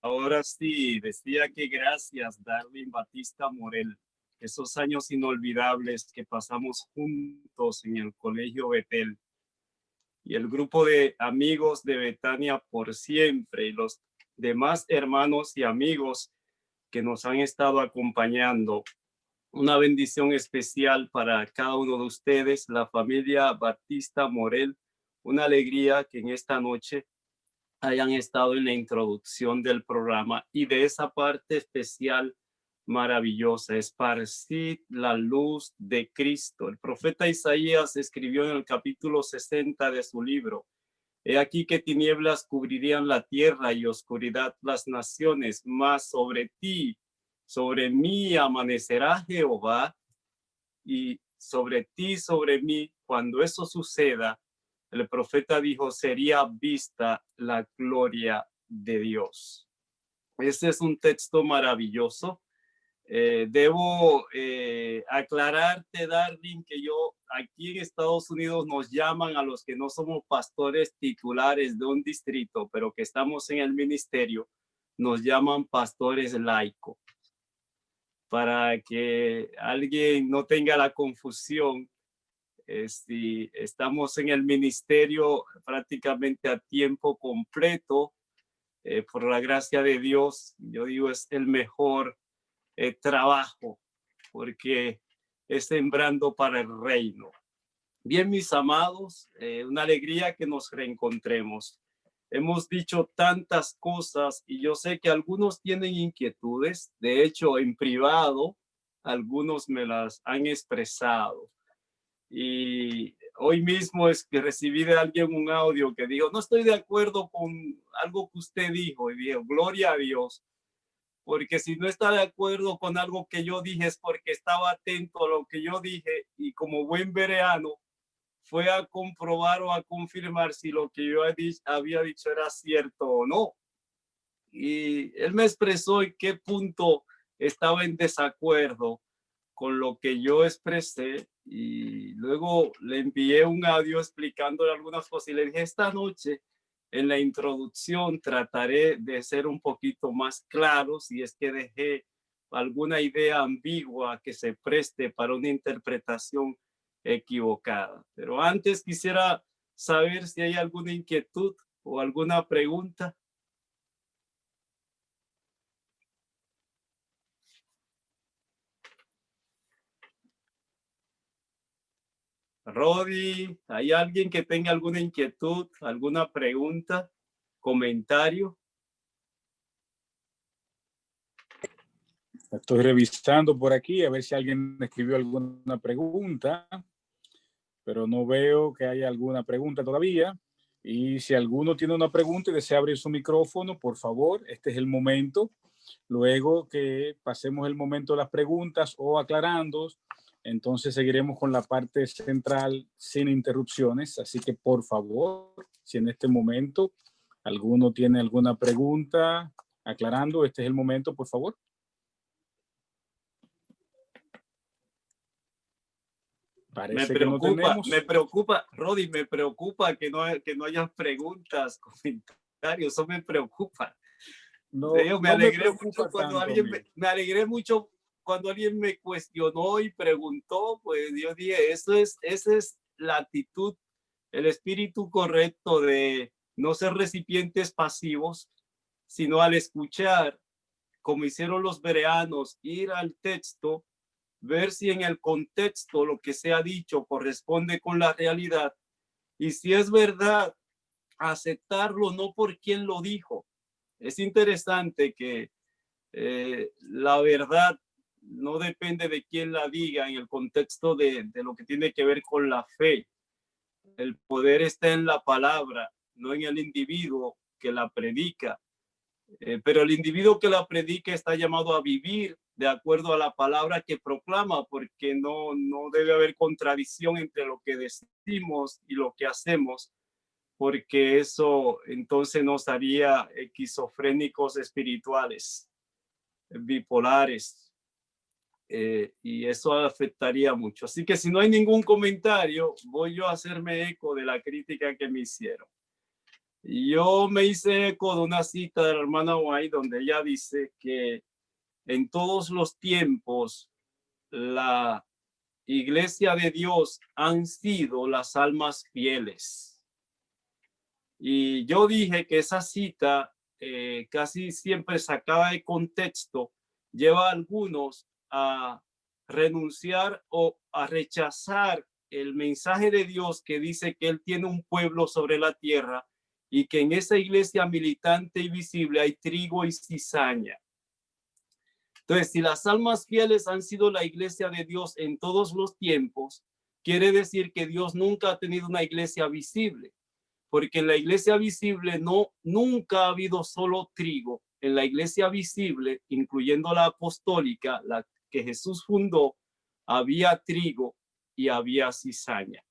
Ahora sí, decía que gracias, Darwin Batista Morel. Esos años inolvidables que pasamos juntos en el Colegio Betel y el grupo de amigos de Betania por siempre y los demás hermanos y amigos que nos han estado acompañando. Una bendición especial para cada uno de ustedes, la familia Batista Morel. Una alegría que en esta noche hayan estado en la introducción del programa y de esa parte especial maravillosa, esparcid la luz de Cristo. El profeta Isaías escribió en el capítulo 60 de su libro: he aquí que tinieblas cubrirían la tierra y oscuridad las naciones, mas sobre ti, sobre mí amanecerá Jehová, y sobre ti, sobre mí, cuando eso suceda, el profeta dijo, sería vista la gloria de Dios. Este es un texto maravilloso. Debo aclararte, Darwin, que yo aquí en Estados Unidos nos llaman a los que no somos pastores titulares de un distrito, pero que estamos en el ministerio, nos llaman pastores laicos, para que alguien no tenga la confusión. Si estamos en el ministerio prácticamente a tiempo completo, por la gracia de Dios, yo digo es el mejor trabajo, porque es sembrando para el reino. Bien, mis amados, una alegría que nos reencontremos. Hemos dicho tantas cosas y yo sé que algunos tienen inquietudes. De hecho, en privado, algunos me las han expresado. Y hoy mismo es que recibí de alguien un audio que dijo, no estoy de acuerdo con algo que usted dijo. Y dijo, gloria a Dios, porque si no está de acuerdo con algo que yo dije es porque estaba atento a lo que yo dije y como buen bereano fue a comprobar o a confirmar si lo que yo había dicho era cierto o no. Y él me expresó en qué punto estaba en desacuerdo con lo que yo expresé y luego le envié un audio explicándole algunas cosas y le dije, esta noche en la introducción trataré de ser un poquito más claro si es que dejé alguna idea ambigua que se preste para una interpretación equivocada. Pero antes quisiera saber si hay alguna inquietud o alguna pregunta. Rodi, ¿hay alguien que tenga alguna inquietud, alguna pregunta, comentario? Estoy revisando por aquí a ver si alguien escribió alguna pregunta, pero no veo que haya alguna pregunta todavía. Y si alguno tiene una pregunta y desea abrir su micrófono, por favor, este es el momento. Luego que pasemos el momento de las preguntas o aclarando, entonces seguiremos con la parte central sin interrupciones. Así que, por favor, si en este momento alguno tiene alguna pregunta aclarando, este es el momento, por favor. Me preocupa, Rodi, me preocupa que no haya preguntas, comentarios, eso me preocupa. Me alegré mucho cuando alguien me cuestionó y preguntó, pues yo dije, esa es la actitud, el espíritu correcto de no ser recipientes pasivos, sino al escuchar, como hicieron los bereanos, ir al texto, ver si en el contexto lo que se ha dicho corresponde con la realidad y si es verdad, aceptarlo no por quien lo dijo. Es interesante que la verdad no depende de quién la diga en el contexto de lo que tiene que ver con la fe. El poder está en la palabra, no en el individuo que la predica. Pero el individuo que la predica está llamado a vivir de acuerdo a la palabra que proclama, porque no debe haber contradicción entre lo que decimos y lo que hacemos, porque eso entonces nos haría esquizofrénicos espirituales, bipolares, y eso afectaría mucho. Así que si no hay ningún comentario, voy yo a hacerme eco de la crítica que me hicieron. Y yo me hice eco de una cita de la hermana White donde ella dice que en todos los tiempos la iglesia de Dios han sido las almas fieles. Y yo dije que esa cita, casi siempre sacada de contexto, lleva a algunos a renunciar o a rechazar el mensaje de Dios que dice que Él tiene un pueblo sobre la tierra y que en esa iglesia militante y visible hay trigo y cizaña. Entonces, si las almas fieles han sido la iglesia de Dios en todos los tiempos, quiere decir que Dios nunca ha tenido una iglesia visible, porque en la iglesia visible nunca ha habido solo trigo. En la iglesia visible, incluyendo la apostólica, la que Jesús fundó, había trigo y había cizaña.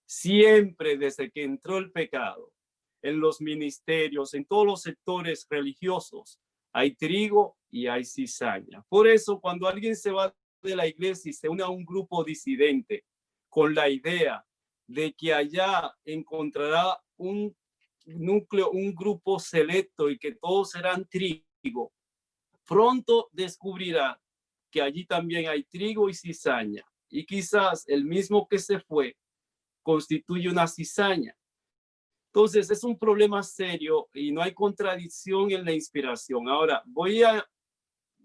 Siempre desde que entró el pecado, en los ministerios, en todos los sectores religiosos, hay trigo y hay cizaña. Por eso, cuando alguien se va de la iglesia y se une a un grupo disidente con la idea de que allá encontrará un núcleo, un grupo selecto y que todos serán trigo, pronto descubrirá que allí también hay trigo y cizaña. Y quizás el mismo que se fue constituye una cizaña. Entonces es un problema serio y no hay contradicción en la inspiración. Ahora voy a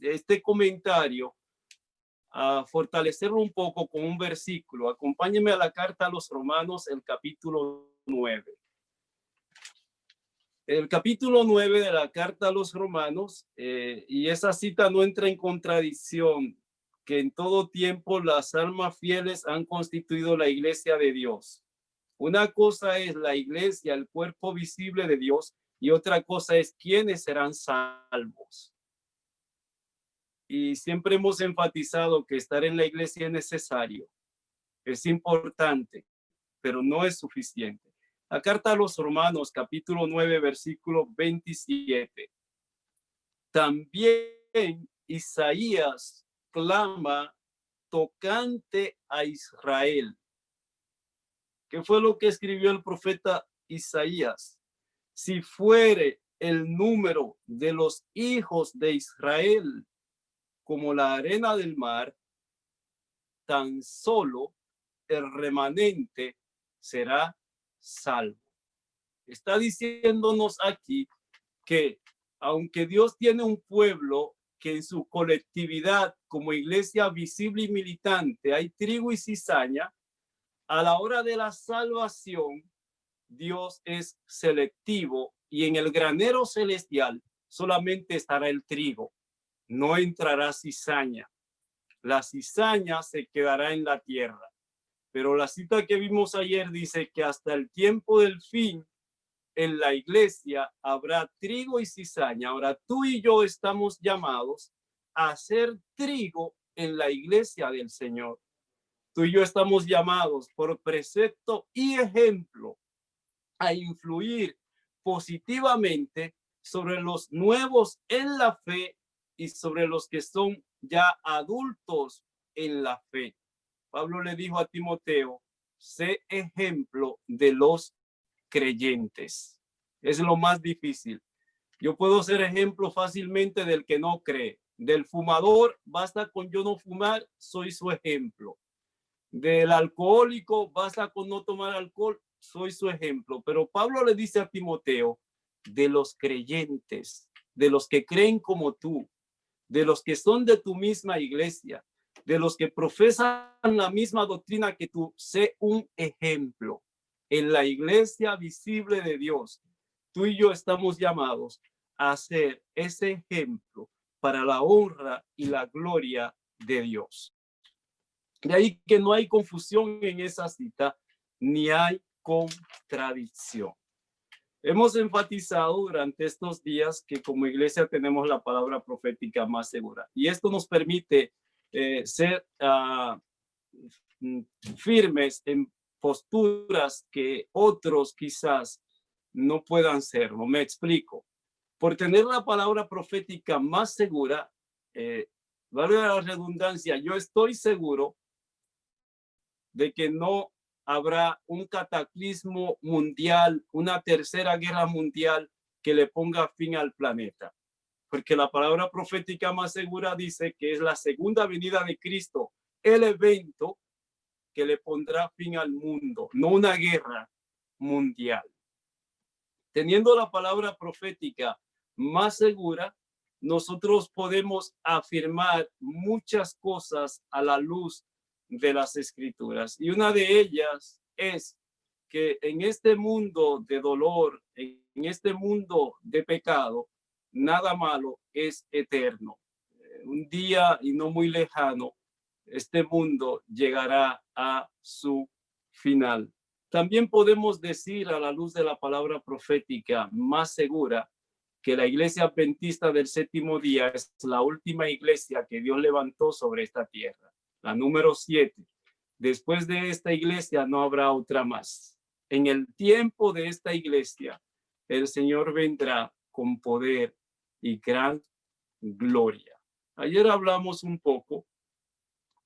este comentario a fortalecerlo un poco con un versículo. Acompáñenme a la carta a los Romanos, el capítulo 9. El capítulo 9 de la carta a los Romanos, y esa cita no entra en contradicción, que en todo tiempo las almas fieles han constituido la iglesia de Dios. Una cosa es la iglesia, el cuerpo visible de Dios, y otra cosa es quiénes serán salvos. Y siempre hemos enfatizado que estar en la iglesia es necesario, es importante, pero no es suficiente. La carta a los Romanos, capítulo 9, versículo 27. También Isaías clama tocante a Israel. ¿Qué fue lo que escribió el profeta Isaías? Si fuere el número de los hijos de Israel como la arena del mar, tan solo el remanente será salvo. Está diciéndonos aquí que aunque Dios tiene un pueblo que en su colectividad como iglesia visible y militante hay trigo y cizaña, a la hora de la salvación, Dios es selectivo y en el granero celestial solamente estará el trigo, no entrará cizaña. La cizaña se quedará en la tierra. Pero la cita que vimos ayer dice que hasta el tiempo del fin en la iglesia habrá trigo y cizaña. Ahora tú y yo estamos llamados a ser trigo en la iglesia del Señor. Tú y yo estamos llamados por precepto y ejemplo a influir positivamente sobre los nuevos en la fe y sobre los que son ya adultos en la fe. Pablo le dijo a Timoteo, sé ejemplo de los creyentes. Es lo más difícil. Yo puedo ser ejemplo fácilmente del que no cree. Del fumador, basta con yo no fumar, soy su ejemplo. Del alcohólico, basta con no tomar alcohol, soy su ejemplo. Pero Pablo le dice a Timoteo, de los creyentes, de los que creen como tú, de los que son de tu misma iglesia, de los que profesan la misma doctrina que tú, sé un ejemplo. En la iglesia visible de Dios, tú y yo estamos llamados a ser ese ejemplo para la honra y la gloria de Dios. De ahí que no hay confusión en esa cita, ni hay contradicción. Hemos enfatizado durante estos días que como iglesia tenemos la palabra profética más segura. Y esto nos permite ser firmes en posturas que otros quizás no puedan serlo. Me explico. Por tener la palabra profética más segura, valga la redundancia, yo estoy seguro de que no habrá un cataclismo mundial, una tercera guerra mundial que le ponga fin al planeta. Porque la palabra profética más segura dice que es la segunda venida de Cristo, el evento que le pondrá fin al mundo, no una guerra mundial. Teniendo la palabra profética más segura, nosotros podemos afirmar muchas cosas a la luz de las Escrituras. Y una de ellas es que en este mundo de dolor, en este mundo de pecado, nada malo es eterno. Un día y no muy lejano, este mundo llegará a su final. También podemos decir a la luz de la palabra profética más segura que la iglesia adventista del séptimo día es la última iglesia que Dios levantó sobre esta tierra, la número 7. Después de esta iglesia no habrá otra más. En el tiempo de esta iglesia, el Señor vendrá con poder y gran gloria. Ayer hablamos un poco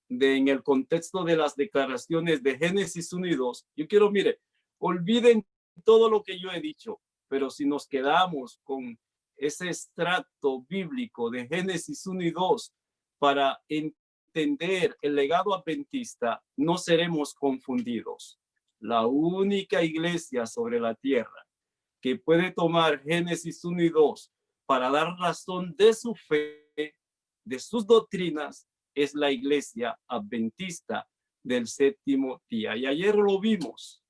en el contexto de las declaraciones de Génesis 1 y 2. Yo quiero, mire, olviden todo lo que yo he dicho, pero si nos quedamos con ese extracto bíblico de Génesis 1 y 2 para entender el legado adventista, no seremos confundidos. La única iglesia sobre la tierra que puede tomar Génesis 1 y 2 para dar razón de su fe, de sus doctrinas, es la iglesia adventista del séptimo día. Y ayer lo vimos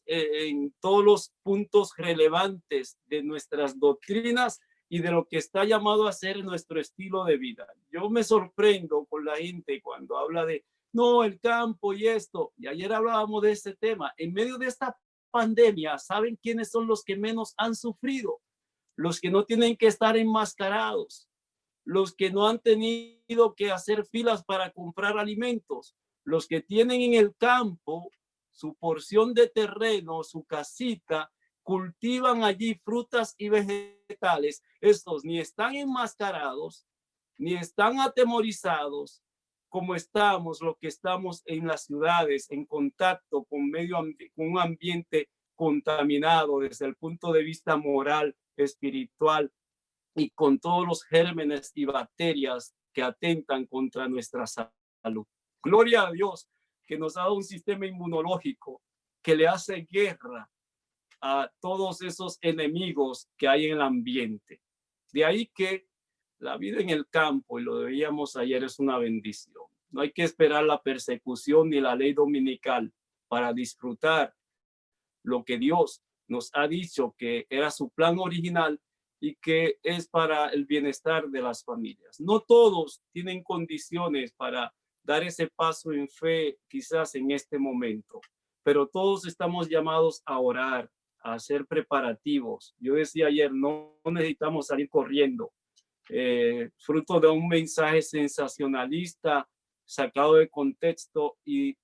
en todos los puntos relevantes de nuestras doctrinas y de lo que está llamado a ser nuestro estilo de vida. Yo me sorprendo con la gente cuando habla de, no, el campo y esto. Y ayer hablábamos de ese tema. En medio de esta pandemia, ¿saben quiénes son los que menos han sufrido? Los que no tienen que estar enmascarados, los que no han tenido que hacer filas para comprar alimentos, los que tienen en el campo su porción de terreno, su casita, cultivan allí frutas y vegetales. Estos ni están enmascarados, ni están atemorizados como estamos, los que estamos en las ciudades, en contacto con con un ambiente contaminado desde el punto de vista moral, espiritual, y con todos los gérmenes y bacterias que atentan contra nuestra salud. Gloria a Dios que nos ha dado un sistema inmunológico que le hace guerra a todos esos enemigos que hay en el ambiente. De ahí que la vida en el campo, y lo veíamos ayer, es una bendición. No hay que esperar la persecución ni la ley dominical para disfrutar lo que Dios nos ha dicho que era su plan original y que es para el bienestar de las familias. No todos tienen condiciones para dar ese paso en fe quizás en este momento, pero todos estamos llamados a orar, a hacer preparativos. Yo decía ayer, no necesitamos salir corriendo, fruto de un mensaje sensacionalista sacado de contexto y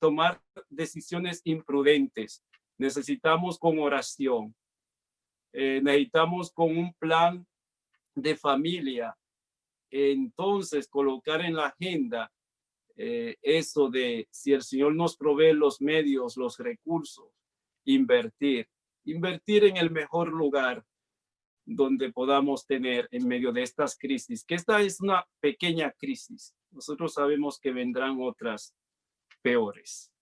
tomar decisiones imprudentes. Necesitamos con oración, necesitamos con un plan de familia, entonces colocar en la agenda eso de si el Señor nos provee los medios, los recursos, invertir en el mejor lugar donde podamos tener en medio de estas crisis, que esta es una pequeña crisis. Nosotros sabemos que vendrán otras peores.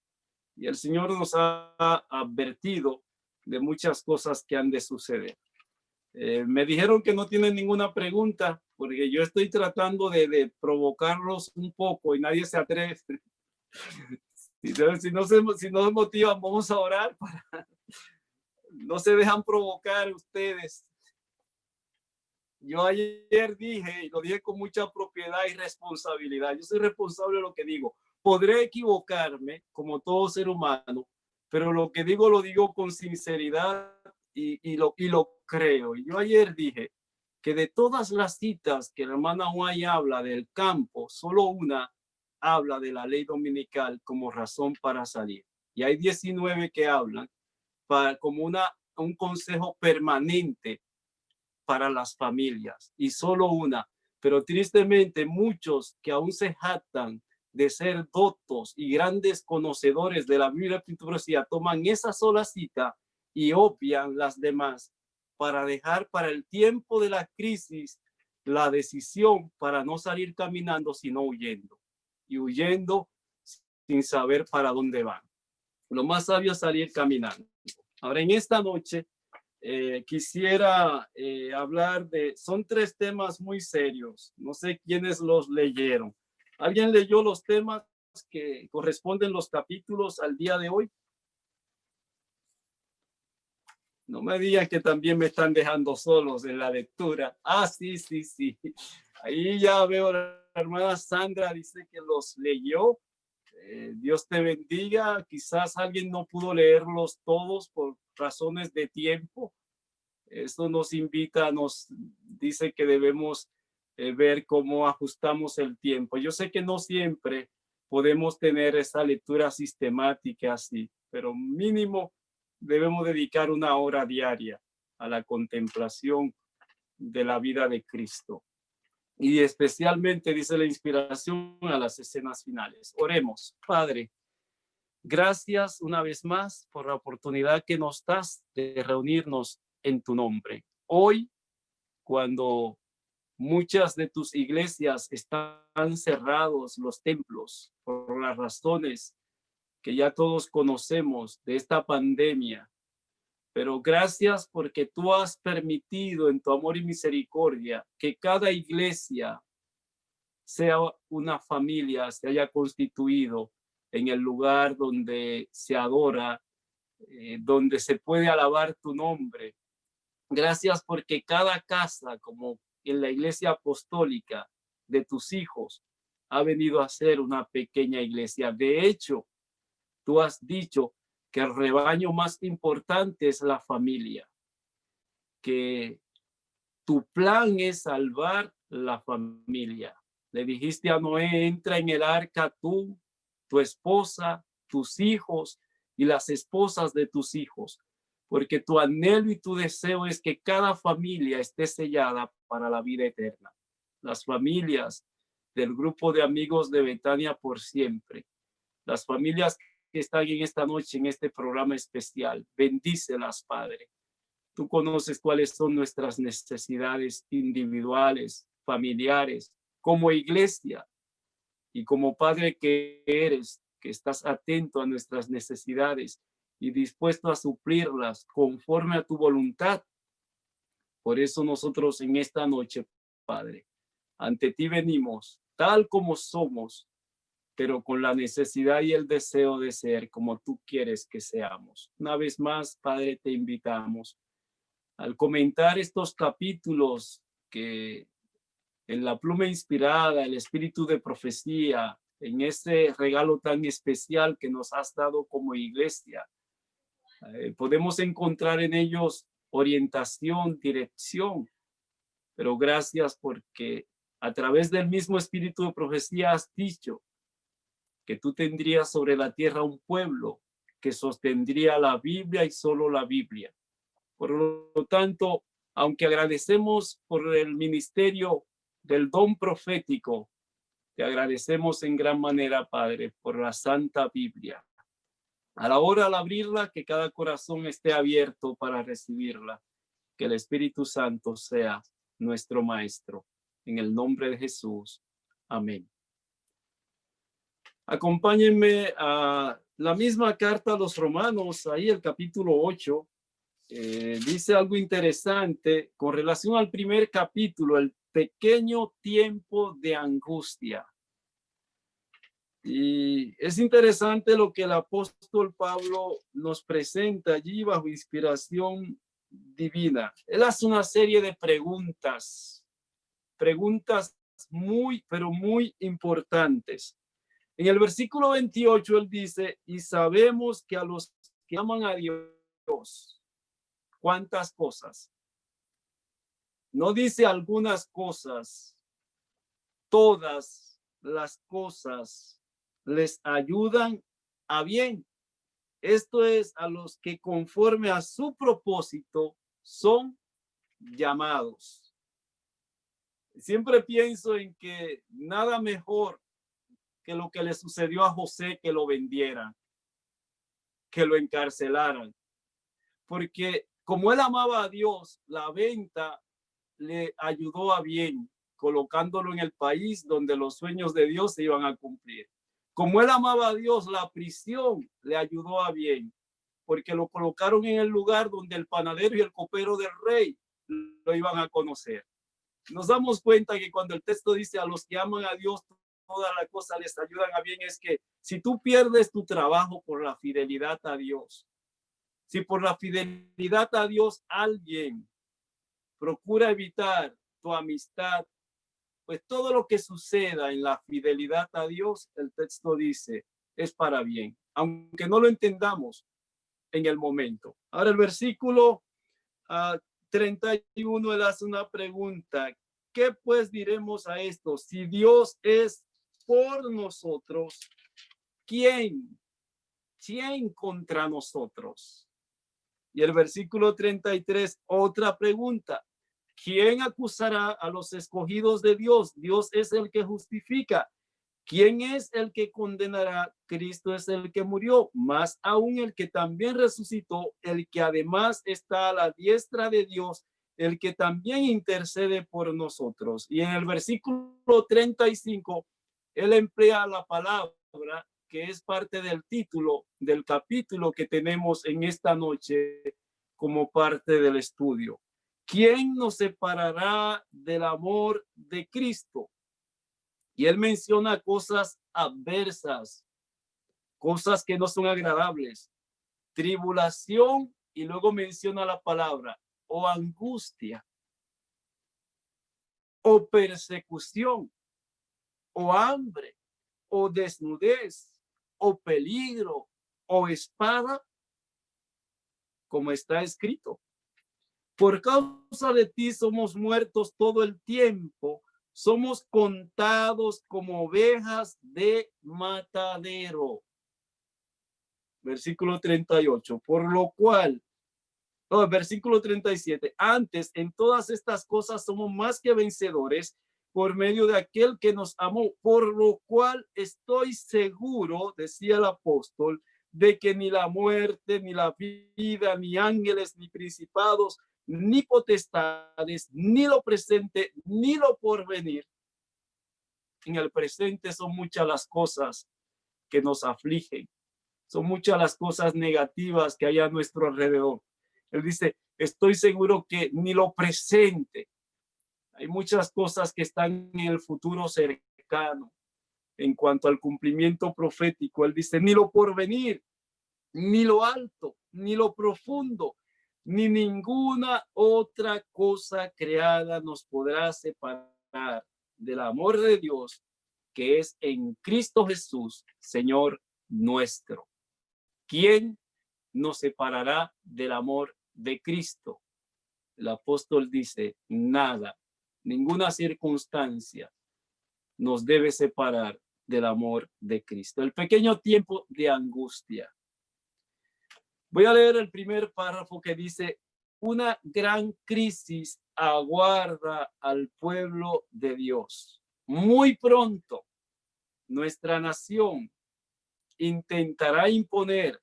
Y el Señor nos ha advertido de muchas cosas que han de suceder. Me dijeron que no tienen ninguna pregunta, porque yo estoy tratando de provocarlos un poco y nadie se atreve. Si no se motivan, vamos a orar. No se dejan provocar ustedes. Yo ayer dije, y lo dije con mucha propiedad y responsabilidad, yo soy responsable de lo que digo. Podré equivocarme como todo ser humano, pero lo que digo lo digo con sinceridad y lo creo. Y yo ayer dije que de todas las citas que la hermana Guay habla del campo, solo una habla de la ley dominical como razón para salir. Y hay 19 que hablan como un consejo permanente para las familias, y solo una. Pero tristemente muchos que aún se jactan de ser doctos y grandes conocedores de la Biblia y profecía, toman esa sola cita y obvian las demás para dejar para el tiempo de la crisis la decisión para no salir caminando, sino huyendo. Y huyendo sin saber para dónde van. Lo más sabio es salir caminando. Ahora, en esta noche quisiera hablar son 3 temas muy serios. No sé quiénes los leyeron. ¿Alguien leyó los temas que corresponden los capítulos al día de hoy? No me digan que también me están dejando solos en la lectura. Ah, sí. Ahí ya veo la hermana Sandra, dice que los leyó. Dios te bendiga. Quizás alguien no pudo leerlos todos por razones de tiempo. Esto nos invita, nos dice que debemos ver cómo ajustamos el tiempo. Yo sé que no siempre podemos tener esa lectura sistemática así, pero mínimo debemos dedicar 1 hora diaria a la contemplación de la vida de Cristo. Y especialmente, dice la inspiración, a las escenas finales. Oremos. Padre, gracias una vez más por la oportunidad que nos das de reunirnos en tu nombre. Hoy, cuando muchas de tus iglesias están cerrados los templos por las razones que ya todos conocemos de esta pandemia, pero gracias porque tú has permitido en tu amor y misericordia que cada iglesia sea una familia, se haya constituido en el lugar donde se adora, donde se puede alabar tu nombre. Gracias porque cada casa, como en la iglesia apostólica de tus hijos, ha venido a ser una pequeña iglesia. De hecho, tú has dicho que el rebaño más importante es la familia, que tu plan es salvar la familia. Le dijiste a Noé, entra en el arca tú, tu esposa, tus hijos y las esposas de tus hijos, porque tu anhelo y tu deseo es que cada familia esté sellada para la vida eterna. Las familias del grupo de amigos de Betania por siempre, las familias que están en esta noche en este programa especial, bendícelas, Padre. Tú conoces cuáles son nuestras necesidades individuales, familiares, como iglesia y como Padre que eres, que estás atento a nuestras necesidades y dispuesto a suplirlas conforme a tu voluntad. Por eso nosotros en esta noche, Padre, ante ti venimos tal como somos, pero con la necesidad y el deseo de ser como tú quieres que seamos. Una vez más, Padre, te invitamos al comentar estos capítulos que en la pluma inspirada, el espíritu de profecía, en ese regalo tan especial que nos has dado como iglesia, podemos encontrar en ellos orientación, dirección, pero gracias porque a través del mismo espíritu de profecía has dicho que tú tendrías sobre la tierra un pueblo que sostendría la Biblia y solo la Biblia. Por lo tanto, aunque agradecemos por el ministerio del don profético, te agradecemos en gran manera, Padre, por la Santa Biblia. A la hora de abrirla, que cada corazón esté abierto para recibirla. Que el Espíritu Santo sea nuestro Maestro. En el nombre de Jesús. Amén. Acompáñenme a la misma carta a los Romanos, ahí el capítulo 8. Dice algo interesante con relación al primer capítulo, el pequeño tiempo de angustia. Y es interesante lo que el apóstol Pablo nos presenta allí bajo inspiración divina. Él hace una serie de preguntas muy, pero muy importantes. En el versículo 28 él dice, y sabemos que a los que aman a Dios, ¿cuántas cosas? No dice algunas cosas, todas las cosas les ayudan a bien. Esto es a los que conforme a su propósito son llamados. Siempre pienso en que nada mejor que lo que le sucedió a José, que lo vendieran, que lo encarcelaran. Porque como él amaba a Dios, la venta le ayudó a bien, colocándolo en el país donde los sueños de Dios se iban a cumplir. Como él amaba a Dios, la prisión le ayudó a bien, porque lo colocaron en el lugar donde el panadero y el copero del rey lo iban a conocer. Nos damos cuenta que cuando el texto dice a los que aman a Dios, todas las cosas les ayudan a bien, es que si tú pierdes tu trabajo por la fidelidad a Dios, si por la fidelidad a Dios alguien procura evitar tu amistad, pues todo lo que suceda en la fidelidad a Dios, el texto dice, es para bien, aunque no lo entendamos en el momento. Ahora el versículo 31, él hace una pregunta. ¿Qué pues diremos a esto? Si Dios es por nosotros, ¿quién contra nosotros? Y el versículo 33, otra pregunta. ¿Quién acusará a los escogidos de Dios? Dios es el que justifica. ¿Quién es el que condenará? Cristo es el que murió, más aún el que también resucitó, el que además está a la diestra de Dios, el que también intercede por nosotros. Y en el versículo 35, él emplea la palabra que es parte del título del capítulo que tenemos en esta noche como parte del estudio. ¿Quién nos separará del amor de Cristo? Y él menciona cosas adversas, cosas que no son agradables, tribulación, y luego menciona la palabra, o angustia, o persecución, o hambre, o desnudez, o peligro, o espada, como está escrito. Por causa de ti somos muertos todo el tiempo, somos contados como ovejas de matadero. Versículo 38, por lo cual, versículo 37, antes en todas estas cosas somos más que vencedores por medio de aquel que nos amó, por lo cual estoy seguro, decía el apóstol, de que ni la muerte, ni la vida, ni ángeles, ni principados, ni potestades, ni lo presente, ni lo porvenir. En el presente son muchas las cosas que nos afligen, son muchas las cosas negativas que hay a nuestro alrededor. Él dice, estoy seguro que ni lo presente, hay muchas cosas que están en el futuro cercano. En cuanto al cumplimiento profético, él dice, ni lo porvenir, ni lo alto, ni lo profundo, ni ninguna otra cosa creada nos podrá separar del amor de Dios que es en Cristo Jesús, Señor nuestro. ¿Quién nos separará del amor de Cristo? El apóstol dice, nada, ninguna circunstancia nos debe separar del amor de Cristo. El pequeño tiempo de angustia. Voy a leer el primer párrafo que dice, una gran crisis aguarda al pueblo de Dios. Muy pronto, nuestra nación intentará imponer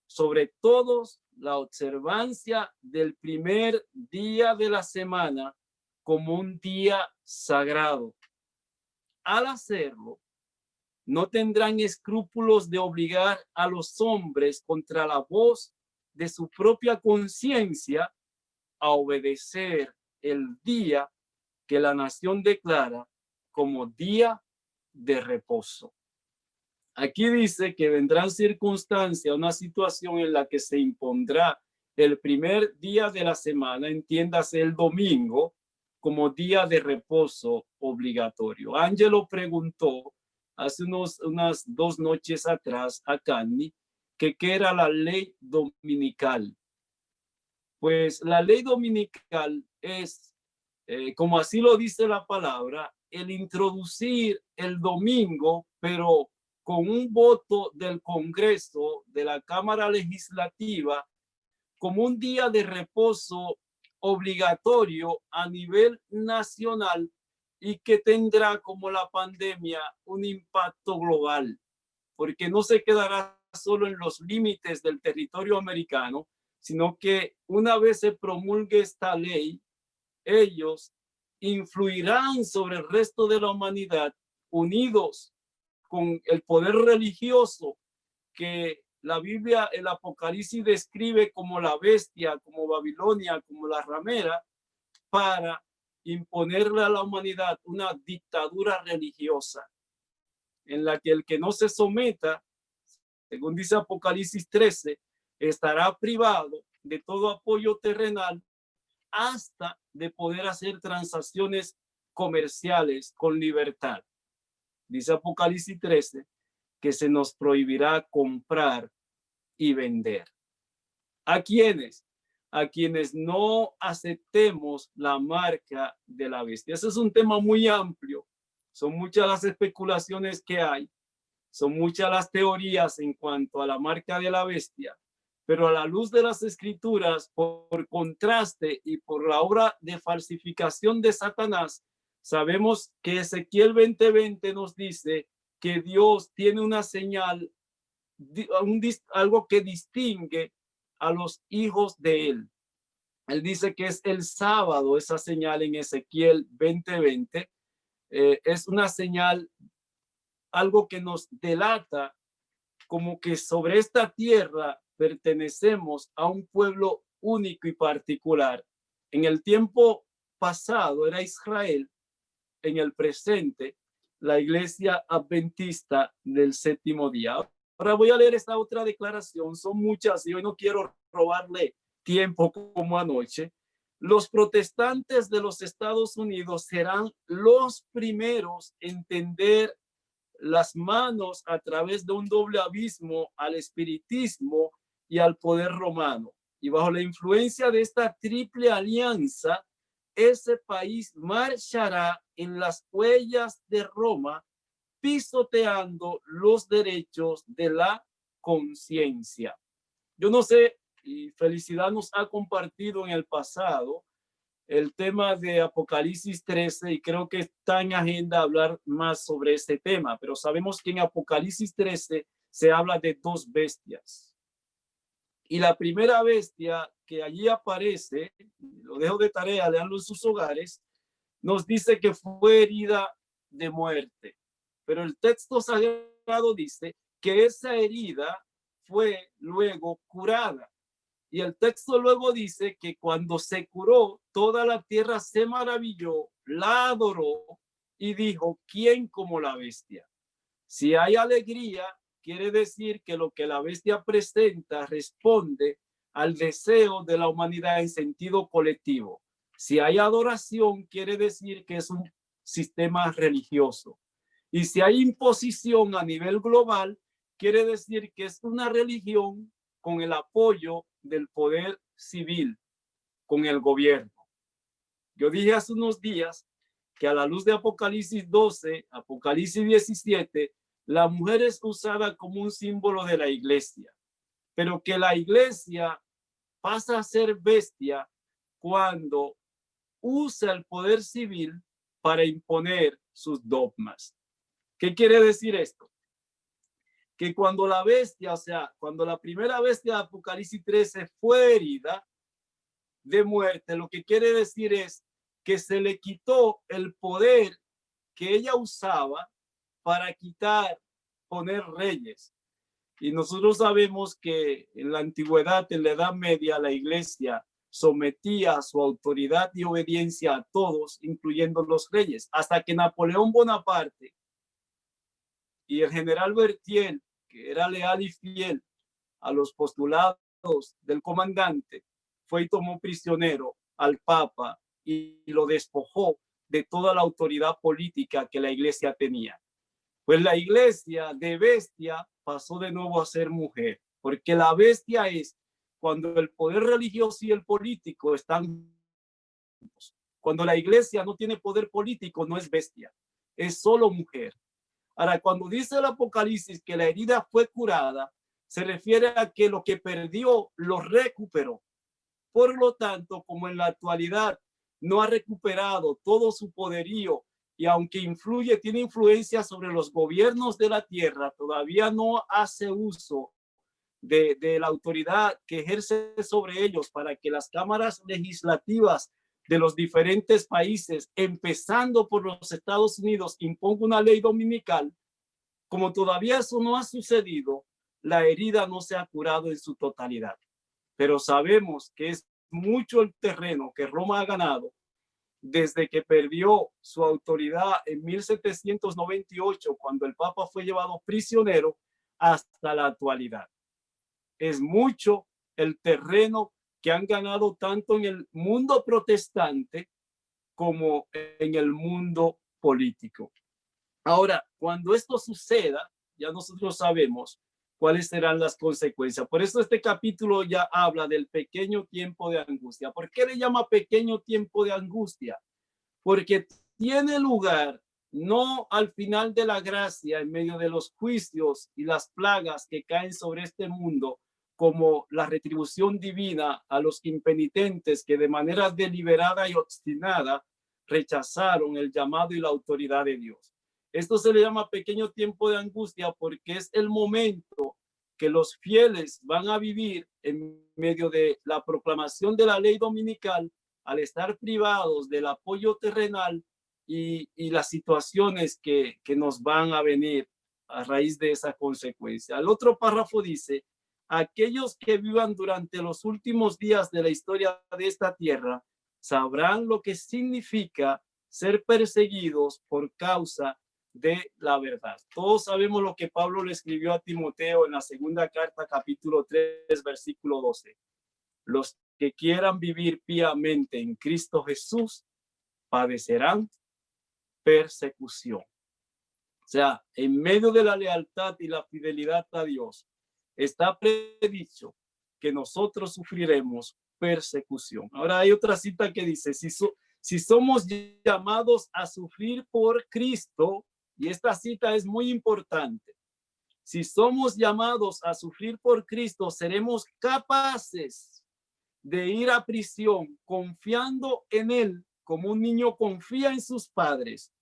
sobre todos la observancia del primer día de la semana como un día sagrado. Al hacerlo, no tendrán escrúpulos de obligar a los hombres contra la voz de su propia conciencia a obedecer el día que la nación declara como día de reposo. Aquí dice que vendrán circunstancias, una situación en la que se impondrá el primer día de la semana, entiéndase el domingo, como día de reposo obligatorio. Ángelo preguntó hace unas 2 noches atrás a Canny que qué era la ley dominical. Pues la ley dominical es, como así lo dice la palabra, el introducir el domingo, pero con un voto del Congreso, de la Cámara Legislativa, como un día de reposo obligatorio a nivel nacional y que tendrá, como la pandemia, un impacto global, porque no se quedará solo en los límites del territorio americano, sino que una vez se promulgue esta ley, ellos influirán sobre el resto de la humanidad, unidos con el poder religioso que la Biblia, el Apocalipsis describe como la bestia, como Babilonia, como la ramera, para imponerle a la humanidad una dictadura religiosa en la que el que no se someta, según dice Apocalipsis 13, estará privado de todo apoyo terrenal hasta de poder hacer transacciones comerciales con libertad. Dice Apocalipsis 13 que se nos prohibirá comprar y vender. ¿A quiénes? A quienes no aceptemos la marca de la bestia. Ese es un tema muy amplio. Son muchas las especulaciones que hay. Son muchas las teorías en cuanto a la marca de la bestia. Pero a la luz de las escrituras, por contraste y por la obra de falsificación de Satanás, sabemos que Ezequiel 20:20 nos dice que Dios tiene una señal, algo que distingue a los hijos de él. Él dice que es el sábado, esa señal en Ezequiel 20:20, es una señal, algo que nos delata como que sobre esta tierra pertenecemos a un pueblo único y particular. En el tiempo pasado era Israel, en el presente la iglesia adventista del séptimo día. Ahora voy a leer esta otra declaración, son muchas y hoy no quiero robarle tiempo como anoche. Los protestantes de los Estados Unidos serán los primeros en tender las manos a través de un doble abismo al espiritismo y al poder romano. Y bajo la influencia de esta triple alianza, ese país marchará en las huellas de Roma, pisoteando los derechos de la conciencia. Yo no sé, y Felicidad nos ha compartido en el pasado el tema de Apocalipsis 13 y creo que está en agenda hablar más sobre este tema, pero sabemos que en Apocalipsis 13 se habla de dos bestias. Y la primera bestia que allí aparece, lo dejo de tarea, leanlo en sus hogares, nos dice que fue herida de muerte. Pero el texto sagrado dice que esa herida fue luego curada. Y el texto luego dice que cuando se curó, toda la tierra se maravilló, la adoró y dijo, ¿quién como la bestia? Si hay alegría, quiere decir que lo que la bestia presenta responde al deseo de la humanidad en sentido colectivo. Si hay adoración, quiere decir que es un sistema religioso. Y si hay imposición a nivel global, quiere decir que es una religión con el apoyo del poder civil, con el gobierno. Yo dije hace unos días que a la luz de Apocalipsis 12, Apocalipsis 17, la mujer es usada como un símbolo de la iglesia, pero que la iglesia pasa a ser bestia cuando usa el poder civil para imponer sus dogmas. ¿Qué quiere decir esto? Que cuando la bestia, o sea, cuando la primera bestia de Apocalipsis 13 fue herida de muerte, lo que quiere decir es que se le quitó el poder que ella usaba para poner reyes. Y nosotros sabemos que en la antigüedad, en la Edad Media, la iglesia sometía su autoridad y obediencia a todos, incluyendo los reyes, hasta que Napoleón Bonaparte y el general Berthier, que era leal y fiel a los postulados del comandante, fue y tomó prisionero al Papa y lo despojó de toda la autoridad política que la iglesia tenía. Pues la iglesia de bestia pasó de nuevo a ser mujer, porque la bestia es cuando el poder religioso y el político están juntos. Cuando la iglesia no tiene poder político, no es bestia, es solo mujer. Ahora, cuando dice el Apocalipsis que la herida fue curada, se refiere a que lo que perdió lo recuperó. Por lo tanto, como en la actualidad no ha recuperado todo su poderío y aunque tiene influencia sobre los gobiernos de la tierra, todavía no hace uso de la autoridad que ejerce sobre ellos para que las cámaras legislativas de los diferentes países, empezando por los Estados Unidos, imponga una ley dominical. Como todavía eso no ha sucedido, la herida no se ha curado en su totalidad. Pero sabemos que es mucho el terreno que Roma ha ganado desde que perdió su autoridad en 1798, cuando el Papa fue llevado prisionero, hasta la actualidad. Es mucho el terreno que han ganado tanto en el mundo protestante como en el mundo político. Ahora, cuando esto suceda, ya nosotros sabemos cuáles serán las consecuencias. Por eso este capítulo ya habla del pequeño tiempo de angustia. ¿Por qué le llama pequeño tiempo de angustia? Porque tiene lugar no al final de la gracia, en medio de los juicios y las plagas que caen sobre este mundo, como la retribución divina a los impenitentes que de manera deliberada y obstinada rechazaron el llamado y la autoridad de Dios. Esto se le llama pequeño tiempo de angustia porque es el momento que los fieles van a vivir en medio de la proclamación de la ley dominical, al estar privados del apoyo terrenal y las situaciones que nos van a venir a raíz de esa consecuencia. El otro párrafo dice: aquellos que vivan durante los últimos días de la historia de esta tierra sabrán lo que significa ser perseguidos por causa de la verdad. Todos sabemos lo que Pablo le escribió a Timoteo en la segunda carta, capítulo 3, versículo 12. Los que quieran vivir piamente en Cristo Jesús padecerán persecución. O sea, en medio de la lealtad y la fidelidad a Dios, está predicho que nosotros sufriremos persecución. Ahora hay otra cita que dice: si somos llamados a sufrir por Cristo, y esta cita es muy importante, si somos llamados a sufrir por Cristo, seremos capaces de ir a prisión confiando en Él como un niño confía en sus padres.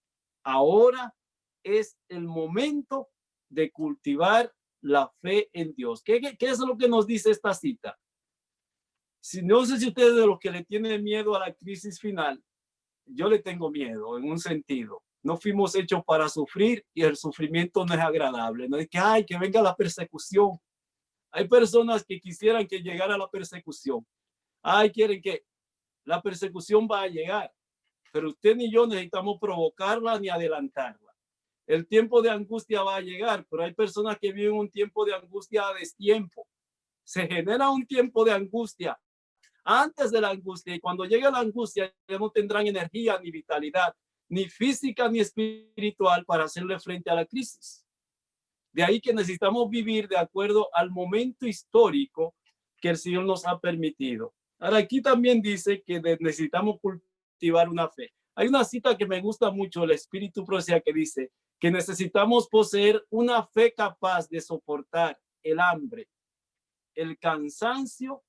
Ahora es el momento de cultivar la fe en Dios. ¿Qué es lo que nos dice esta cita? No sé si ustedes de los que le tienen miedo a la crisis final, yo le tengo miedo en un sentido. No fuimos hechos para sufrir y el sufrimiento no es agradable. No es que, ay, que venga la persecución. Hay personas que quisieran que llegara la persecución. Ay, quieren que la persecución va a llegar, pero usted ni yo necesitamos provocarla ni adelantarla. El tiempo de angustia va a llegar, pero hay personas que viven un tiempo de angustia a destiempo. Se genera un tiempo de angustia antes de la angustia, y cuando llegue la angustia ya no tendrán energía ni vitalidad, ni física ni espiritual, para hacerle frente a la crisis. De ahí que necesitamos vivir de acuerdo al momento histórico que el Señor nos ha permitido. Ahora, aquí también dice que necesitamos cultivar una fe. Hay una cita que me gusta mucho, el Espíritu Profecía, que dice que necesitamos poseer una fe capaz de soportar el hambre, el cansancio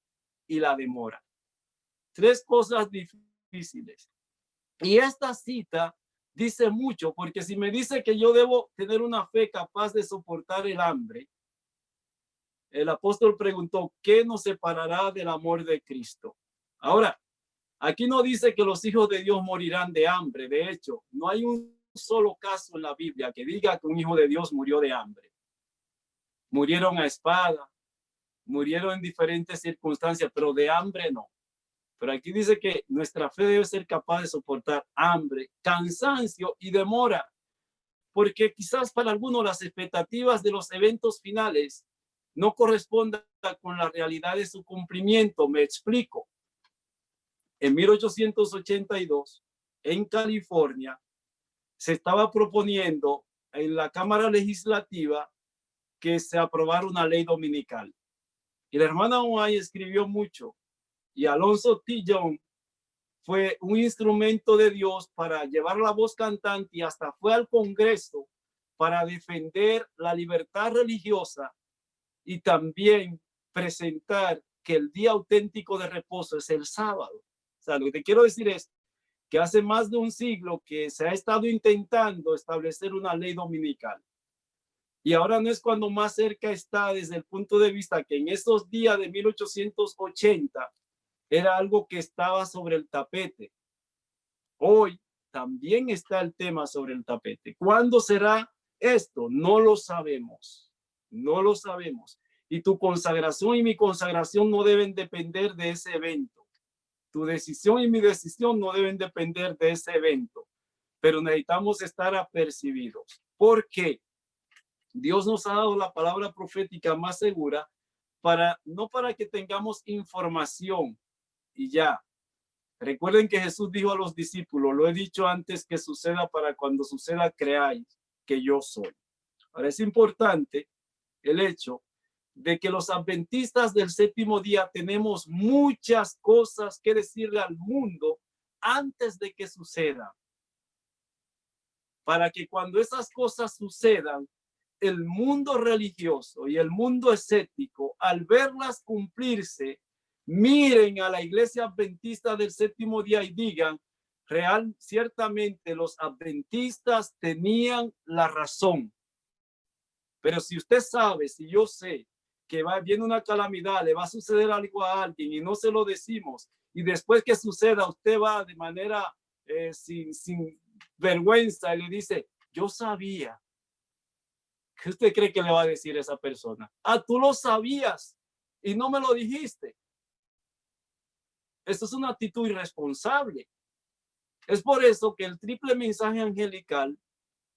y la demora. Tres cosas difíciles. Y esta cita dice mucho, porque si me dice que yo debo tener una fe capaz de soportar el hambre, el apóstol preguntó: ¿qué nos separará del amor de Cristo? Ahora, aquí no dice que los hijos de Dios morirán de hambre. De hecho, no hay un solo caso en la Biblia que diga que un hijo de Dios murió de hambre. Murieron a espada, murieron en diferentes circunstancias, pero de hambre no. Pero aquí dice que nuestra fe debe ser capaz de soportar hambre, cansancio y demora, porque quizás para algunos las expectativas de los eventos finales no correspondan con la realidad de su cumplimiento. Me explico. En 1882, en California, se estaba proponiendo en la Cámara Legislativa que se aprobara una ley dominical. Y la hermana White escribió mucho, y Alonzo T. Young fue un instrumento de Dios para llevar la voz cantante, y hasta fue al Congreso para defender la libertad religiosa y también presentar que el día auténtico de reposo es el sábado. O sea, lo que te quiero decir es que hace más de un siglo que se ha estado intentando establecer una ley dominical. Y ahora no es cuando más cerca está desde el punto de vista que en esos días de 1880 era algo que estaba sobre el tapete. Hoy también está el tema sobre el tapete. ¿Cuándo será esto? No lo sabemos. No lo sabemos. Y tu consagración y mi consagración no deben depender de ese evento. Tu decisión y mi decisión no deben depender de ese evento. Pero necesitamos estar apercibidos. ¿Por qué? Dios nos ha dado la palabra profética más segura no para que tengamos información y ya. Recuerden que Jesús dijo a los discípulos, lo he dicho antes que suceda para cuando suceda creáis que yo soy. Ahora es importante el hecho de que los adventistas del séptimo día tenemos muchas cosas que decirle al mundo antes de que sucedan. Para que cuando esas cosas sucedan, el mundo religioso y el mundo escéptico, al verlas cumplirse, miren a la iglesia adventista del séptimo día y digan, ciertamente los adventistas tenían la razón. Pero si usted sabe, si yo sé que viene una calamidad, le va a suceder algo a alguien y no se lo decimos, y después que suceda, usted va de manera sin vergüenza y le dice, yo sabía. ¿Qué usted cree que le va a decir esa persona? Ah, tú lo sabías y no me lo dijiste. Esto es una actitud irresponsable. Es por eso que el triple mensaje angelical,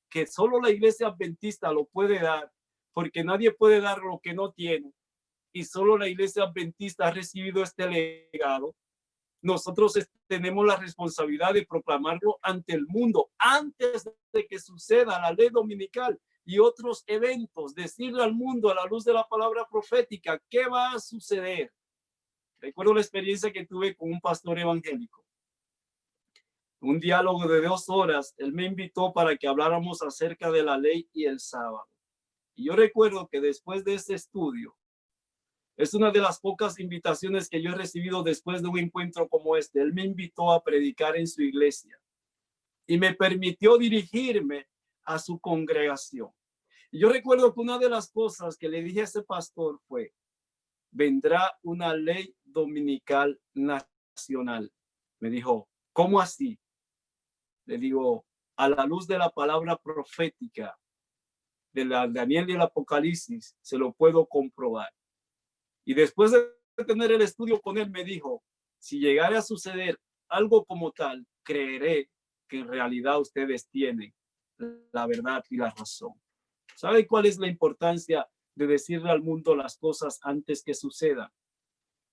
que solo la iglesia adventista lo puede dar, porque nadie puede dar lo que no tiene, y solo la iglesia adventista ha recibido este legado, nosotros tenemos la responsabilidad de proclamarlo ante el mundo antes de que suceda la ley dominical y otros eventos, decirle al mundo a la luz de la palabra profética qué va a suceder. Recuerdo la experiencia que tuve con un pastor evangélico. Un diálogo de 2 horas, él me invitó para que habláramos acerca de la ley y el sábado. Y yo recuerdo que después de ese estudio, es una de las pocas invitaciones que yo he recibido después de un encuentro como este. Él me invitó a predicar en su iglesia y me permitió dirigirme a su congregación. Y yo recuerdo que una de las cosas que le dije a ese pastor fue, vendrá una ley dominical nacional. Me dijo, ¿cómo así? Le digo, a la luz de la palabra profética de Daniel y el Apocalipsis, se lo puedo comprobar. Y después de tener el estudio con él, me dijo, si llegara a suceder algo como tal, creeré que en realidad ustedes tienen la verdad y la razón. ¿Sabe cuál es la importancia de decirle al mundo las cosas antes que sucedan?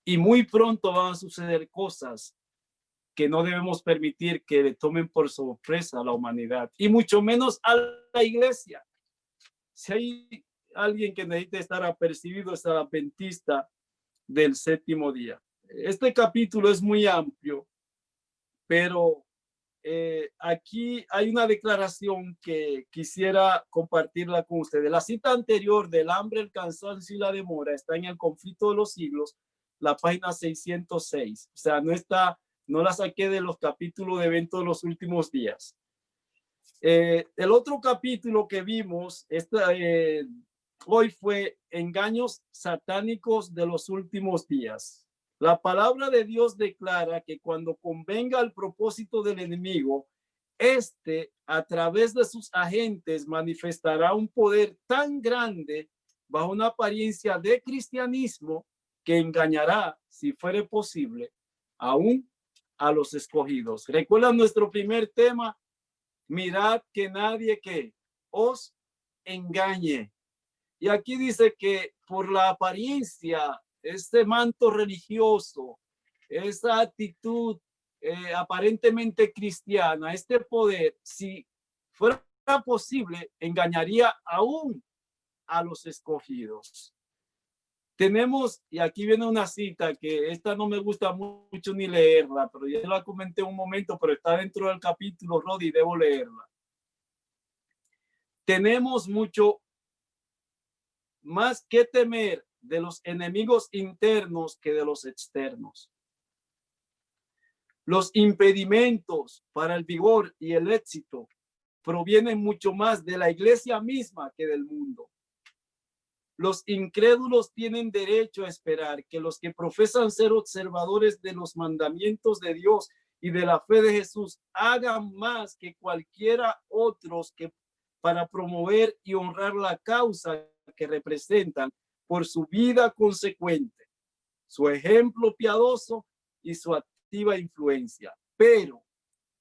Y muy pronto van a suceder cosas que no debemos permitir que le tomen por sorpresa a la humanidad, y mucho menos a la iglesia. Si hay alguien que necesita estar apercibido, es el adventista del séptimo día. Este capítulo es muy amplio, pero aquí hay una declaración que quisiera compartirla con ustedes. La cita anterior del hambre, el cansancio y la demora está en el conflicto de los siglos, la página 606. O sea, no la saqué de los capítulos de eventos de los últimos días. El otro capítulo que vimos hoy fue engaños satánicos de los últimos días. La palabra de Dios declara que cuando convenga el propósito del enemigo, a través de sus agentes manifestará un poder tan grande bajo una apariencia de cristianismo que engañará, si fuere posible, aún a los escogidos. ¿Recuerdan nuestro primer tema? Mirad que nadie que os engañe. Y aquí dice que por la apariencia, este manto religioso, esa actitud aparentemente cristiana, este poder, si fuera posible, engañaría aún a los escogidos. Tenemos, y aquí viene una cita que esta no me gusta mucho ni leerla, pero ya la comenté un momento, pero está dentro del capítulo, Rodi, debo leerla. Tenemos mucho más que temer de los enemigos internos que de los externos. Los impedimentos para el vigor y el éxito provienen mucho más de la iglesia misma que del mundo. Los incrédulos tienen derecho a esperar que los que profesan ser observadores de los mandamientos de Dios y de la fe de Jesús hagan más que cualquiera otros que para promover y honrar la causa que representan por su vida consecuente, su ejemplo piadoso y su activa influencia. Pero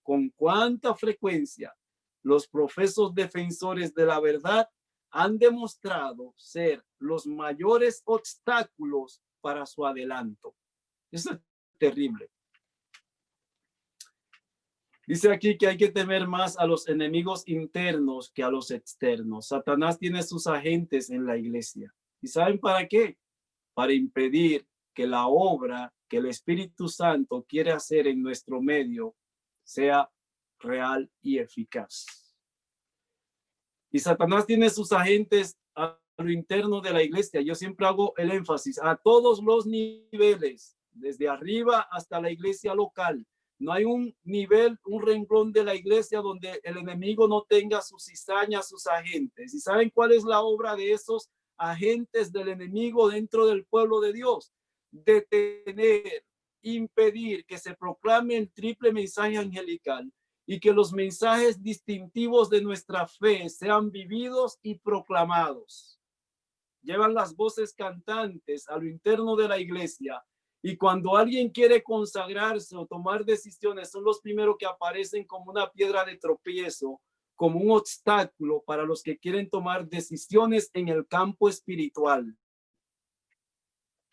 con cuánta frecuencia los profesos defensores de la verdad han demostrado ser los mayores obstáculos para su adelanto. Eso es terrible. Dice aquí que hay que temer más a los enemigos internos que a los externos. Satanás tiene sus agentes en la iglesia. ¿Y saben para qué? Para impedir que la obra que el Espíritu Santo quiere hacer en nuestro medio sea real y eficaz. Y Satanás tiene sus agentes a lo interno de la iglesia. Yo siempre hago el énfasis a todos los niveles, desde arriba hasta la iglesia local. No hay un nivel, un renglón de la iglesia donde el enemigo no tenga sus cizañas, sus agentes. ¿Y saben cuál es la obra de esos agentes del enemigo dentro del pueblo de Dios? Detener, impedir que se proclame el triple mensaje angelical y que los mensajes distintivos de nuestra fe sean vividos y proclamados. Llevan las voces cantantes a lo interno de la iglesia y cuando alguien quiere consagrarse o tomar decisiones, son los primeros que aparecen como una piedra de tropiezo, como un obstáculo para los que quieren tomar decisiones en el campo espiritual.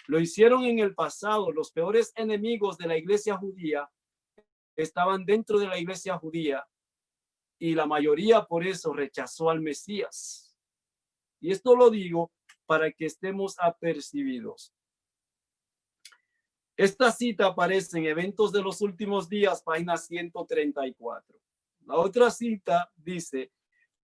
Lo hicieron en el pasado. Los peores enemigos de la iglesia judía estaban dentro de la iglesia judía y la mayoría por eso rechazó al Mesías. Y esto lo digo para que estemos apercibidos. Esta cita aparece en Eventos de los Últimos Días, página 134. La otra cita dice: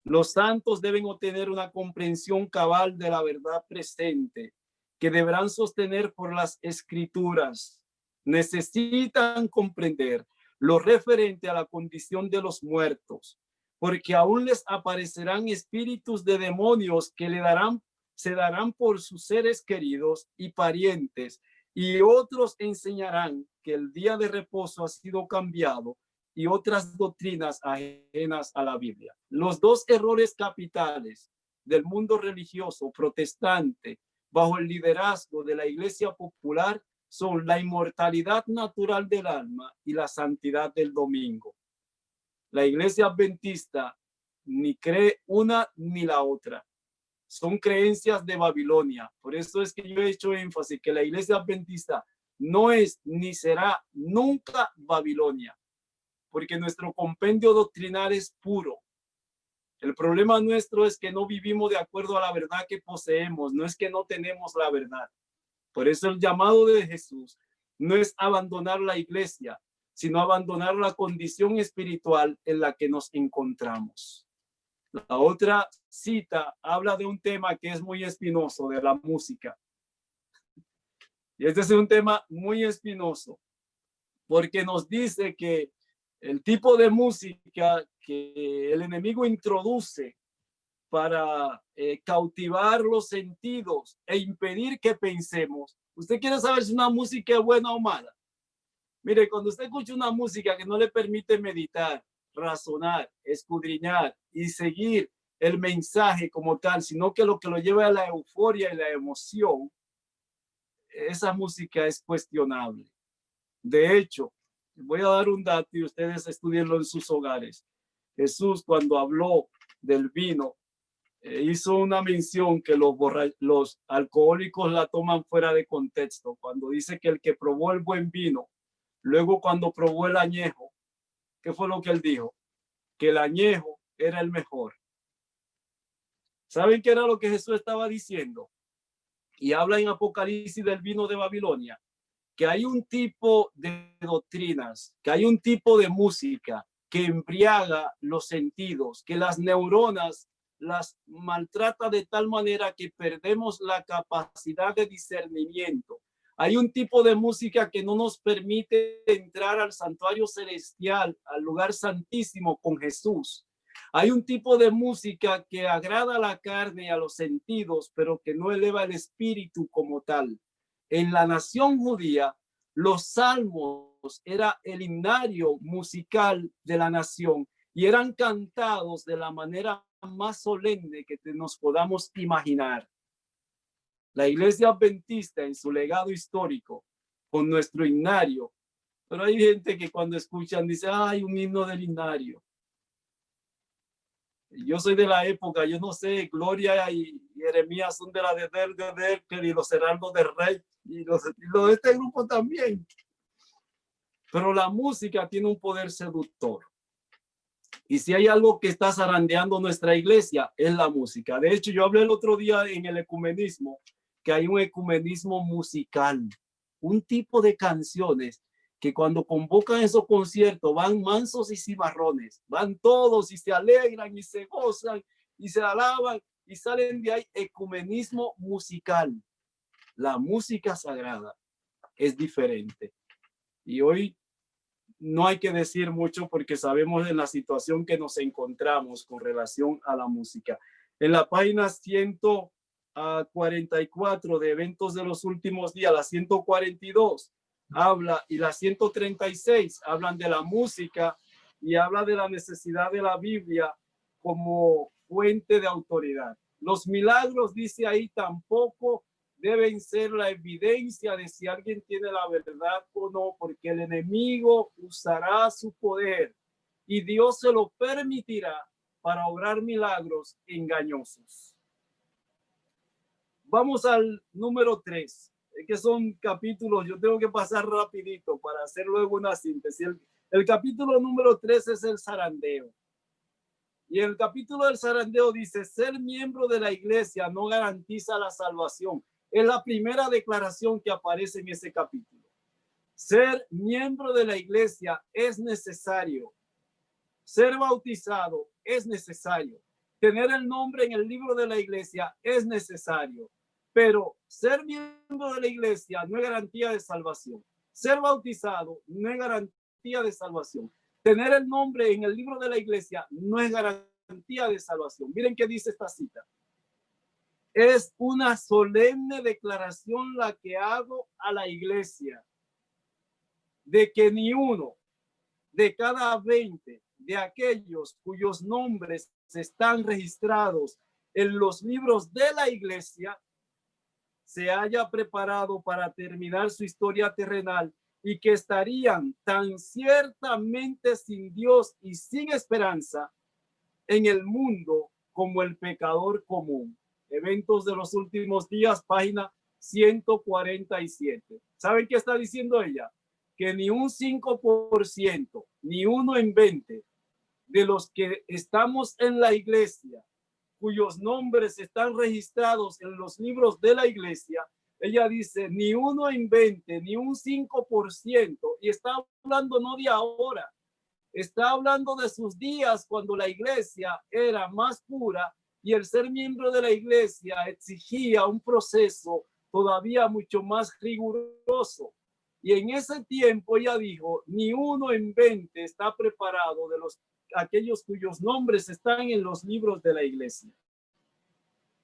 los santos deben obtener una comprensión cabal de la verdad presente, que deberán sostener por las escrituras. Necesitan comprender lo referente a la condición de los muertos, porque aún les aparecerán espíritus de demonios que se darán por sus seres queridos y parientes, y otros enseñarán que el día de reposo ha sido cambiado y otras doctrinas ajenas a la Biblia. Los dos errores capitales del mundo religioso protestante bajo el liderazgo de la Iglesia Popular son la inmortalidad natural del alma y la santidad del domingo. La Iglesia Adventista ni cree una ni la otra. Son creencias de Babilonia. Por eso es que yo he hecho énfasis que la Iglesia Adventista no es ni será nunca Babilonia, porque nuestro compendio doctrinal es puro. El problema nuestro es que no vivimos de acuerdo a la verdad que poseemos, no es que no tenemos la verdad. Por eso el llamado de Jesús no es abandonar la iglesia, sino abandonar la condición espiritual en la que nos encontramos. La otra cita habla de un tema que es muy espinoso, de la música. Y este es un tema muy espinoso, porque nos dice que el tipo de música que el enemigo introduce para cautivar los sentidos e impedir que pensemos. ¿Usted quiere saber si una música es buena o mala? Mire, cuando usted escucha una música que no le permite meditar, razonar, escudriñar y seguir el mensaje como tal, sino que lo lleva a la euforia y la emoción, esa música es cuestionable. De hecho, voy a dar un dato y ustedes estudienlo en sus hogares. Jesús, cuando habló del vino, hizo una mención que los alcohólicos la toman fuera de contexto. Cuando dice que el que probó el buen vino, luego cuando probó el añejo, ¿qué fue lo que él dijo? Que el añejo era el mejor. ¿Saben qué era lo que Jesús estaba diciendo? Y habla en Apocalipsis del vino de Babilonia, que hay un tipo de doctrinas, que hay un tipo de música que embriaga los sentidos, que las neuronas las maltrata de tal manera que perdemos la capacidad de discernimiento. Hay un tipo de música que no nos permite entrar al santuario celestial, al lugar santísimo con Jesús. Hay un tipo de música que agrada a la carne y a los sentidos, pero que no eleva el espíritu como tal. En la nación judía, los salmos era el himnario musical de la nación y eran cantados de la manera más solemne que nos podamos imaginar. La iglesia adventista en su legado histórico con nuestro himnario, pero hay gente que cuando escuchan dice, ay, un himno del himnario. Yo soy de la época, yo no sé, Gloria y Jeremías son de la de Derker y los Heraldos del Rey y los de este grupo también. Pero la música tiene un poder seductor. Y si hay algo que está zarandeando nuestra iglesia, es la música. De hecho, yo hablé el otro día en el ecumenismo, que hay un ecumenismo musical, un tipo de canciones que cuando convocan esos conciertos van mansos y cimarrones, van todos y se alegran y se gozan y se alaban y salen de ahí. Ecumenismo musical. La música sagrada es diferente. Y hoy no hay que decir mucho porque sabemos en la situación que nos encontramos con relación a la música. En la página 144 de eventos de los últimos días, la 142 habla y la 136 hablan de la música y habla de la necesidad de la Biblia como fuente de autoridad. Los milagros, dice ahí, tampoco deben ser la evidencia de si alguien tiene la verdad o no, porque el enemigo usará su poder y Dios se lo permitirá para obrar milagros engañosos. Vamos al número 3, que son capítulos, yo tengo que pasar rapidito para hacer luego una síntesis. El capítulo número 3 es el zarandeo. Y el capítulo del zarandeo dice, ser miembro de la iglesia no garantiza la salvación. Es la primera declaración que aparece en ese capítulo. Ser miembro de la iglesia es necesario. Ser bautizado es necesario. Tener el nombre en el libro de la iglesia es necesario. Pero ser miembro de la iglesia no es garantía de salvación. Ser bautizado no es garantía de salvación. Tener el nombre en el libro de la iglesia no es garantía de salvación. Miren qué dice esta cita. Es una solemne declaración la que hago a la iglesia de que ni uno de cada 20 de aquellos cuyos nombres están registrados en los libros de la iglesia se haya preparado para terminar su historia terrenal y que estarían tan ciertamente sin Dios y sin esperanza en el mundo como el pecador común. Eventos de los últimos días, página 147. ¿Saben qué está diciendo ella? Que ni un 5%, ni uno en 20 de los que estamos en la iglesia, cuyos nombres están registrados en los libros de la iglesia, ella dice, ni uno en 20, ni un 5%, y está hablando no de ahora, está hablando de sus días cuando la iglesia era más pura y el ser miembro de la iglesia exigía un proceso todavía mucho más riguroso. Y en ese tiempo ella dijo, ni uno en 20 está preparado de aquellos cuyos nombres están en los libros de la iglesia.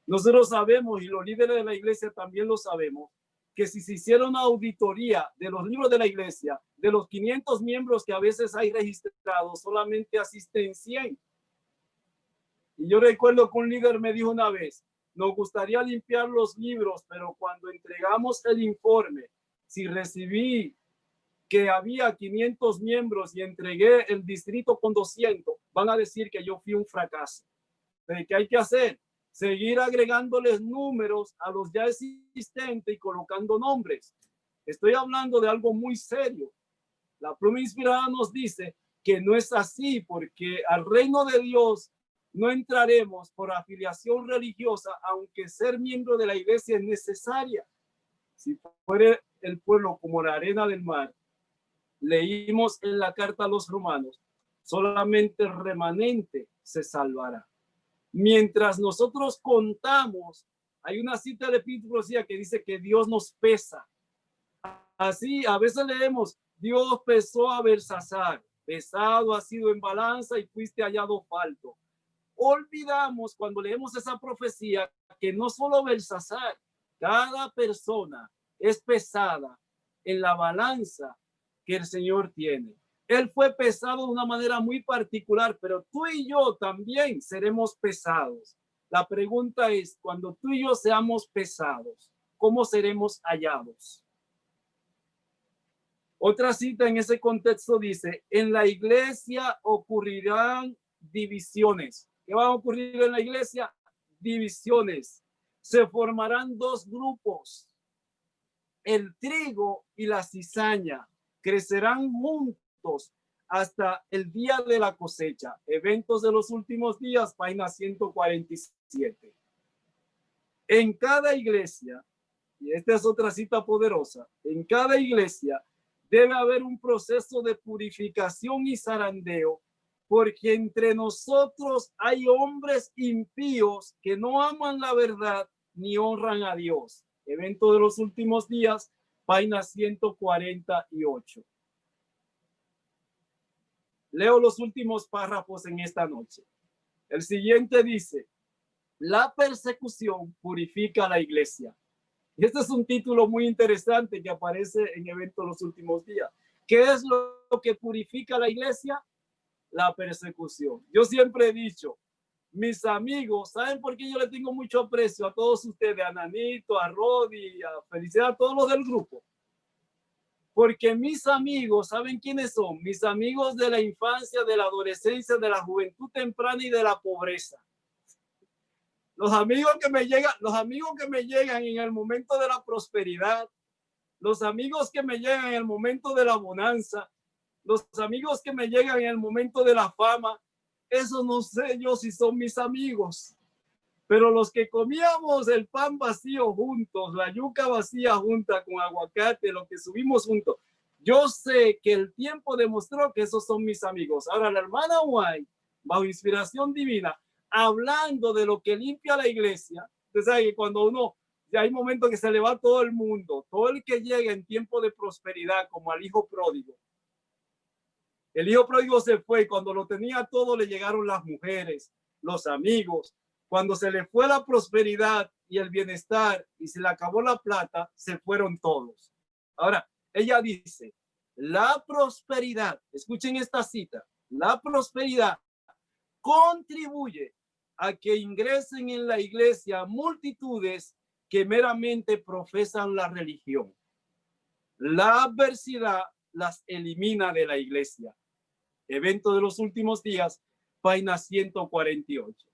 Nosotros sabemos, y los líderes de la iglesia también lo sabemos, que si se hiciera una auditoría de los libros de la iglesia, de los 500 miembros que a veces hay registrados, solamente asisten 100. Y yo recuerdo que un líder me dijo una vez, nos gustaría limpiar los libros, pero cuando entregamos el informe, si recibí que había 500 miembros y entregué el distrito con 200, van a decir que yo fui un fracaso. ¿Pero qué hay que hacer? Seguir agregándoles números a los ya existentes y colocando nombres. Estoy hablando de algo muy serio. La pluma inspirada nos dice que no es así, porque al reino de Dios no entraremos por afiliación religiosa, aunque ser miembro de la iglesia es necesaria. Si fuera el pueblo como la arena del mar, leímos en la carta a los romanos, solamente el remanente se salvará. Mientras nosotros contamos, hay una cita de Epíteto que dice que Dios nos pesa Así, a veces leemos, Dios pesó a Belsasar, pesado ha sido en balanza y fuiste hallado falto. Olvidamos cuando leemos esa profecía que no solo Belsasar, cada persona es pesada en la balanza que el Señor tiene. Él fue pesado de una manera muy particular, pero tú y yo también seremos pesados. La pregunta es, cuando tú y yo seamos pesados, ¿cómo seremos hallados? Otra cita en ese contexto dice, en la iglesia ocurrirán divisiones. ¿Qué va a ocurrir en la iglesia? Divisiones. Se formarán dos grupos. El trigo y la cizaña crecerán juntos hasta el día de la cosecha. Eventos de los últimos días, página 147. En cada iglesia, y esta es otra cita poderosa, en cada iglesia debe haber un proceso de purificación y zarandeo, porque entre nosotros hay hombres impíos que no aman la verdad ni honran a Dios. Evento de los últimos días, página 148. Leo los últimos párrafos en esta noche. El siguiente dice, la persecución purifica a la iglesia. Y este es un título muy interesante que aparece en Evento de los últimos días. ¿Qué es lo que purifica a la iglesia? La persecución. Yo siempre he dicho, mis amigos, ¿saben por qué yo le tengo mucho aprecio a todos ustedes? A Nanito, a Rodi, a Felicidad, a todos los del grupo. Porque mis amigos, ¿saben quiénes son? Mis amigos de la infancia, de la adolescencia, de la juventud temprana y de la pobreza. Los amigos que me llegan en el momento de la prosperidad, los amigos que me llegan en el momento de la bonanza, los amigos que me llegan en el momento de la fama, eso no sé yo si son mis amigos. Pero los que comíamos el pan vacío juntos, la yuca vacía junta con aguacate, lo que subimos juntos, yo sé que el tiempo demostró que esos son mis amigos. Ahora la hermana White, bajo inspiración divina, hablando de lo que limpia la iglesia, usted sabe que cuando uno, ya hay momentos que se le va todo el mundo, todo el que llega en tiempo de prosperidad, como al hijo pródigo. El hijo pródigo se fue y cuando lo tenía todo le llegaron las mujeres, los amigos. Cuando se le fue la prosperidad y el bienestar y se le acabó la plata, se fueron todos. Ahora, ella dice, la prosperidad, escuchen esta cita, la prosperidad contribuye a que ingresen en la iglesia multitudes que meramente profesan la religión. La adversidad las elimina de la iglesia. Evento de los últimos días, página 148.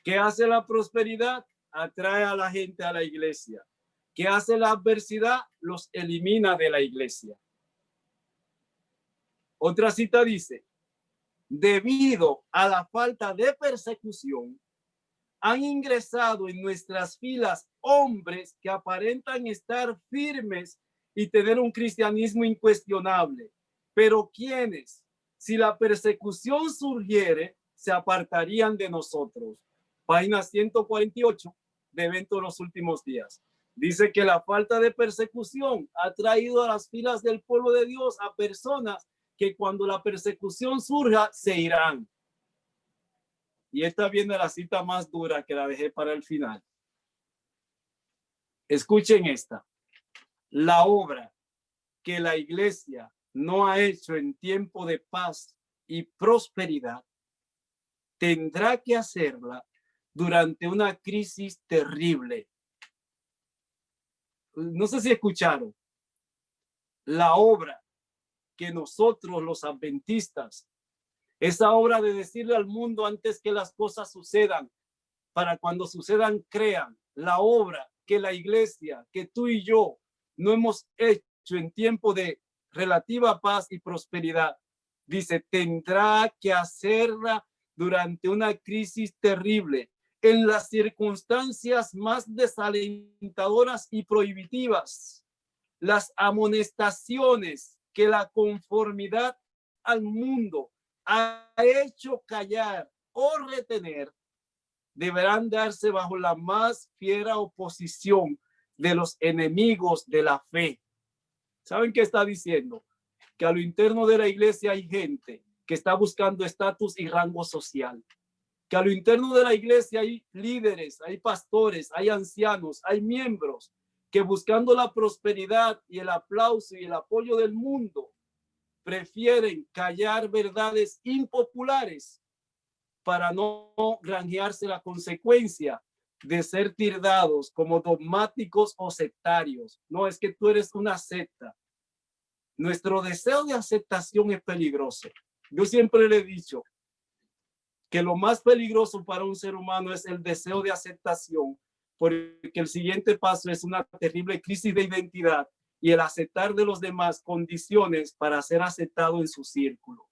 ¿Qué hace la prosperidad? Atrae a la gente a la iglesia. ¿Qué hace la adversidad? Los elimina de la iglesia. Otra cita dice, debido a la falta de persecución, han ingresado en nuestras filas hombres que aparentan estar firmes y tener un cristianismo incuestionable. Pero ¿quiénes? Si la persecución surgiere, se apartarían de nosotros. Página 148 de Evento de los últimos días. Dice que la falta de persecución ha traído a las filas del pueblo de Dios a personas que cuando la persecución surja, se irán. Y esta viene la cita más dura que la dejé para el final. Escuchen esta. La obra que la iglesia no ha hecho en tiempo de paz y prosperidad, tendrá que hacerla durante una crisis terrible. No sé si escucharon. La obra que nosotros los adventistas, esa obra de decirle al mundo antes que las cosas sucedan, para cuando sucedan crean, la obra que la iglesia, que tú y yo no hemos hecho en tiempo de relativa paz y prosperidad, dice, tendrá que hacerla durante una crisis terrible, en las circunstancias más desalentadoras y prohibitivas. Las amonestaciones que la conformidad al mundo ha hecho callar o retener deberán darse bajo la más fiera oposición de los enemigos de la fe. ¿Saben qué está diciendo? Que a lo interno de la iglesia hay gente que está buscando estatus y rango social. Que a lo interno de la iglesia hay líderes, hay pastores, hay ancianos, hay miembros que buscando la prosperidad y el aplauso y el apoyo del mundo prefieren callar verdades impopulares para no granjearse la consecuencia de ser tildados como dogmáticos o sectarios. No, es que tú eres una secta. Nuestro deseo de aceptación es peligroso. Yo siempre le he dicho que lo más peligroso para un ser humano es el deseo de aceptación, porque el siguiente paso es una terrible crisis de identidad y el aceptar de los demás condiciones para ser aceptado en su círculo.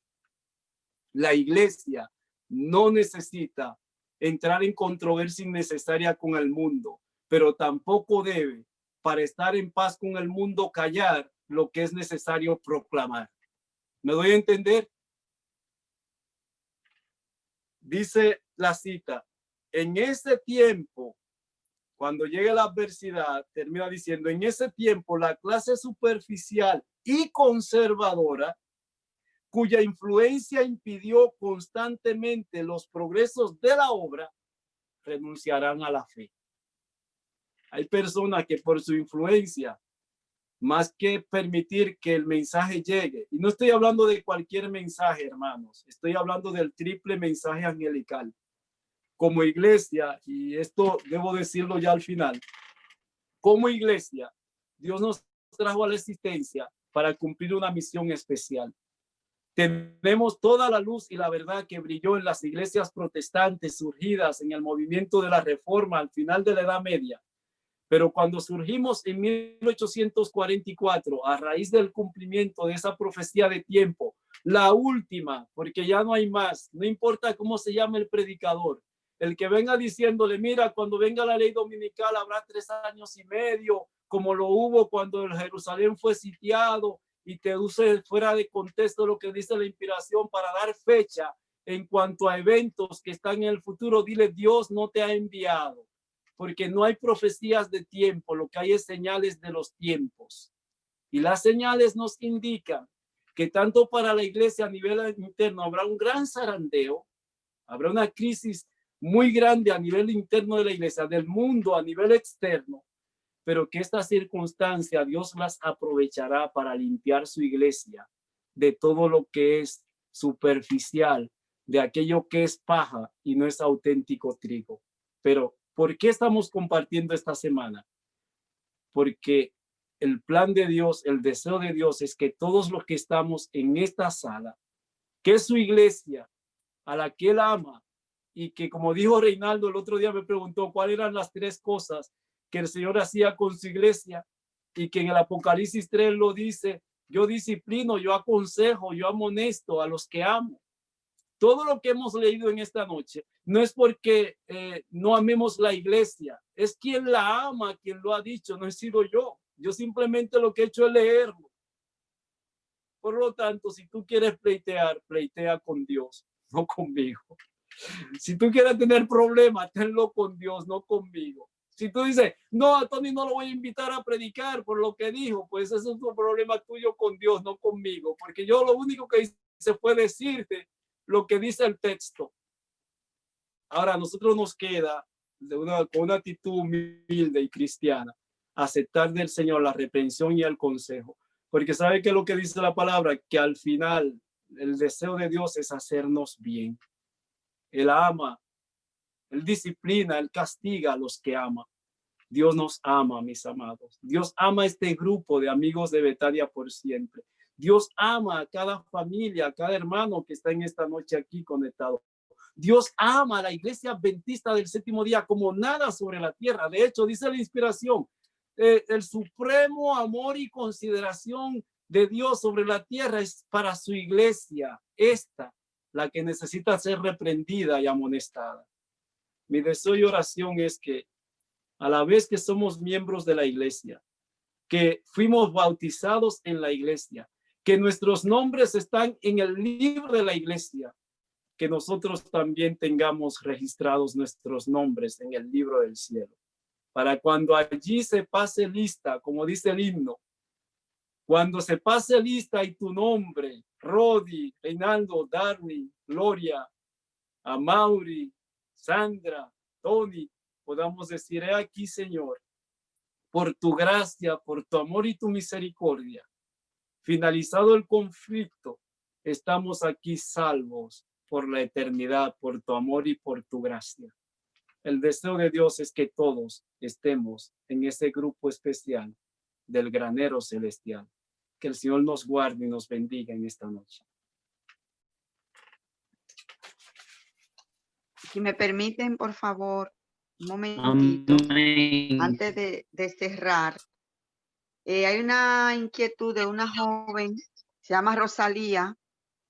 La iglesia no necesita entrar en controversia innecesaria con el mundo, pero tampoco debe, para estar en paz con el mundo, callar lo que es necesario proclamar. ¿Me doy a entender? Dice la cita, en ese tiempo, cuando llegue la adversidad, termina diciendo, en ese tiempo la clase superficial y conservadora, cuya influencia impidió constantemente los progresos de la obra, renunciarán a la fe. Hay personas que por su influencia, más que permitir que el mensaje llegue, y no estoy hablando de cualquier mensaje, hermanos, estoy hablando del triple mensaje angelical. Como iglesia, y esto debo decirlo ya al final, como iglesia, Dios nos trajo a la existencia para cumplir una misión especial. Tenemos toda la luz y la verdad que brilló en las iglesias protestantes surgidas en el movimiento de la Reforma al final de la Edad Media. Pero cuando surgimos en 1844, a raíz del cumplimiento de esa profecía de tiempo, la última, porque ya no hay más, no importa cómo se llame el predicador, el que venga diciéndole, mira, cuando venga la ley dominical habrá 3 años y medio, como lo hubo cuando el Jerusalén fue sitiado, y te use fuera de contexto lo que dice la inspiración para dar fecha en cuanto a eventos que están en el futuro, dile, Dios no te ha enviado, porque no hay profecías de tiempo, lo que hay es señales de los tiempos. Y las señales nos indican que tanto para la iglesia a nivel interno habrá un gran zarandeo, habrá una crisis muy grande a nivel interno de la iglesia, del mundo a nivel externo, pero que esta circunstancia Dios las aprovechará para limpiar su iglesia de todo lo que es superficial, de aquello que es paja y no es auténtico trigo. Pero, ¿por qué estamos compartiendo esta semana? Porque el plan de Dios, el deseo de Dios es que todos los que estamos en esta sala, que es su iglesia, a la que Él ama, y que como dijo Reinaldo el otro día me preguntó cuáles eran las 3 cosas que el Señor hacía con su iglesia, y que en el Apocalipsis 3 lo dice, yo disciplino, yo aconsejo, yo amonesto a los que amo. Todo lo que hemos leído en esta noche no es porque no amemos la iglesia, es quien la ama, quien lo ha dicho, no he sido yo. Yo simplemente lo que he hecho es leerlo. Por lo tanto, si tú quieres pleitear, pleitea con Dios, no conmigo. Si tú quieres tener problemas, tenlo con Dios, no conmigo. Si tú dices, no, a Tony no lo voy a invitar a predicar por lo que dijo, pues ese es un problema tuyo con Dios, no conmigo. Porque yo lo único que hice fue decirte lo que dice el texto. Ahora, a nosotros nos queda con una actitud humilde y cristiana, aceptar del Señor la reprensión y el consejo. Porque sabe que lo que dice la palabra, que al final el deseo de Dios es hacernos bien. Él ama, Él disciplina, Él castiga a los que ama. Dios nos ama, mis amados. Dios ama a este grupo de amigos de Betania por siempre. Dios ama a cada familia, a cada hermano que está en esta noche aquí conectado. Dios ama a la iglesia adventista del séptimo día como nada sobre la tierra. De hecho, dice la inspiración, el supremo amor y consideración de Dios sobre la tierra es para su iglesia, esta, la que necesita ser reprendida y amonestada. Mi deseo y oración es que a la vez que somos miembros de la iglesia, que fuimos bautizados en la iglesia, que nuestros nombres están en el libro de la iglesia, que nosotros también tengamos registrados nuestros nombres en el libro del cielo, para cuando allí se pase lista, como dice el himno, Cuando se pase lista y tu nombre, Rodi, Reinaldo, Darwin, Gloria, Amaury, Sandra, Tony, podamos decir, he aquí, Señor, por tu gracia, por tu amor y tu misericordia, finalizado el conflicto, estamos aquí salvos por la eternidad, por tu amor y por tu gracia. El deseo de Dios es que todos estemos en ese grupo especial del granero celestial. Que el Señor nos guarde y nos bendiga en esta noche. Si me permiten, por favor, un momentito, Amén. antes de cerrar. Hay una inquietud de una joven, se llama Rosalía,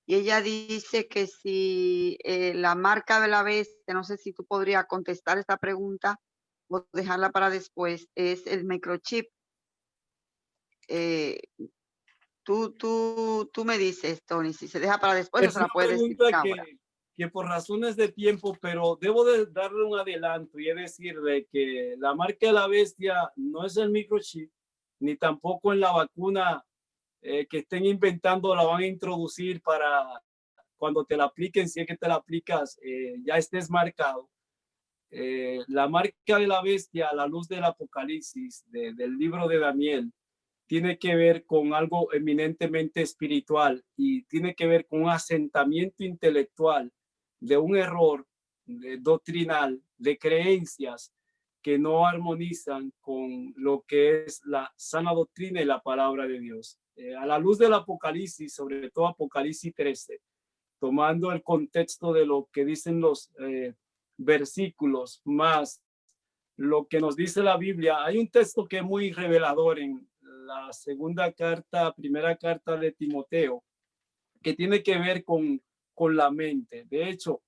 y ella dice que si la marca de la bestia, no sé si tú podrías contestar esta pregunta o dejarla para después, es el microchip. Tú me dices, Tony, si se deja para después o Es se la una puedes decir pregunta ahora. que por razones de tiempo, pero debo de darle un adelanto y es decir de que la marca de la bestia no es el microchip, ni tampoco en la vacuna que estén inventando la van a introducir para cuando te la apliquen, si es que te la aplicas, ya estés marcado. La marca de la bestia a la luz del Apocalipsis, del libro de Daniel, tiene que ver con algo eminentemente espiritual y tiene que ver con un asentamiento intelectual de un error doctrinal, de creencias que no armonizan con lo que es la sana doctrina y la palabra de Dios. A la luz del Apocalipsis, sobre todo Apocalipsis 13, tomando el contexto de lo que dicen los versículos más lo que nos dice la Biblia, hay un texto que es muy revelador en la primera carta de Timoteo, que tiene que ver con la mente. De hecho,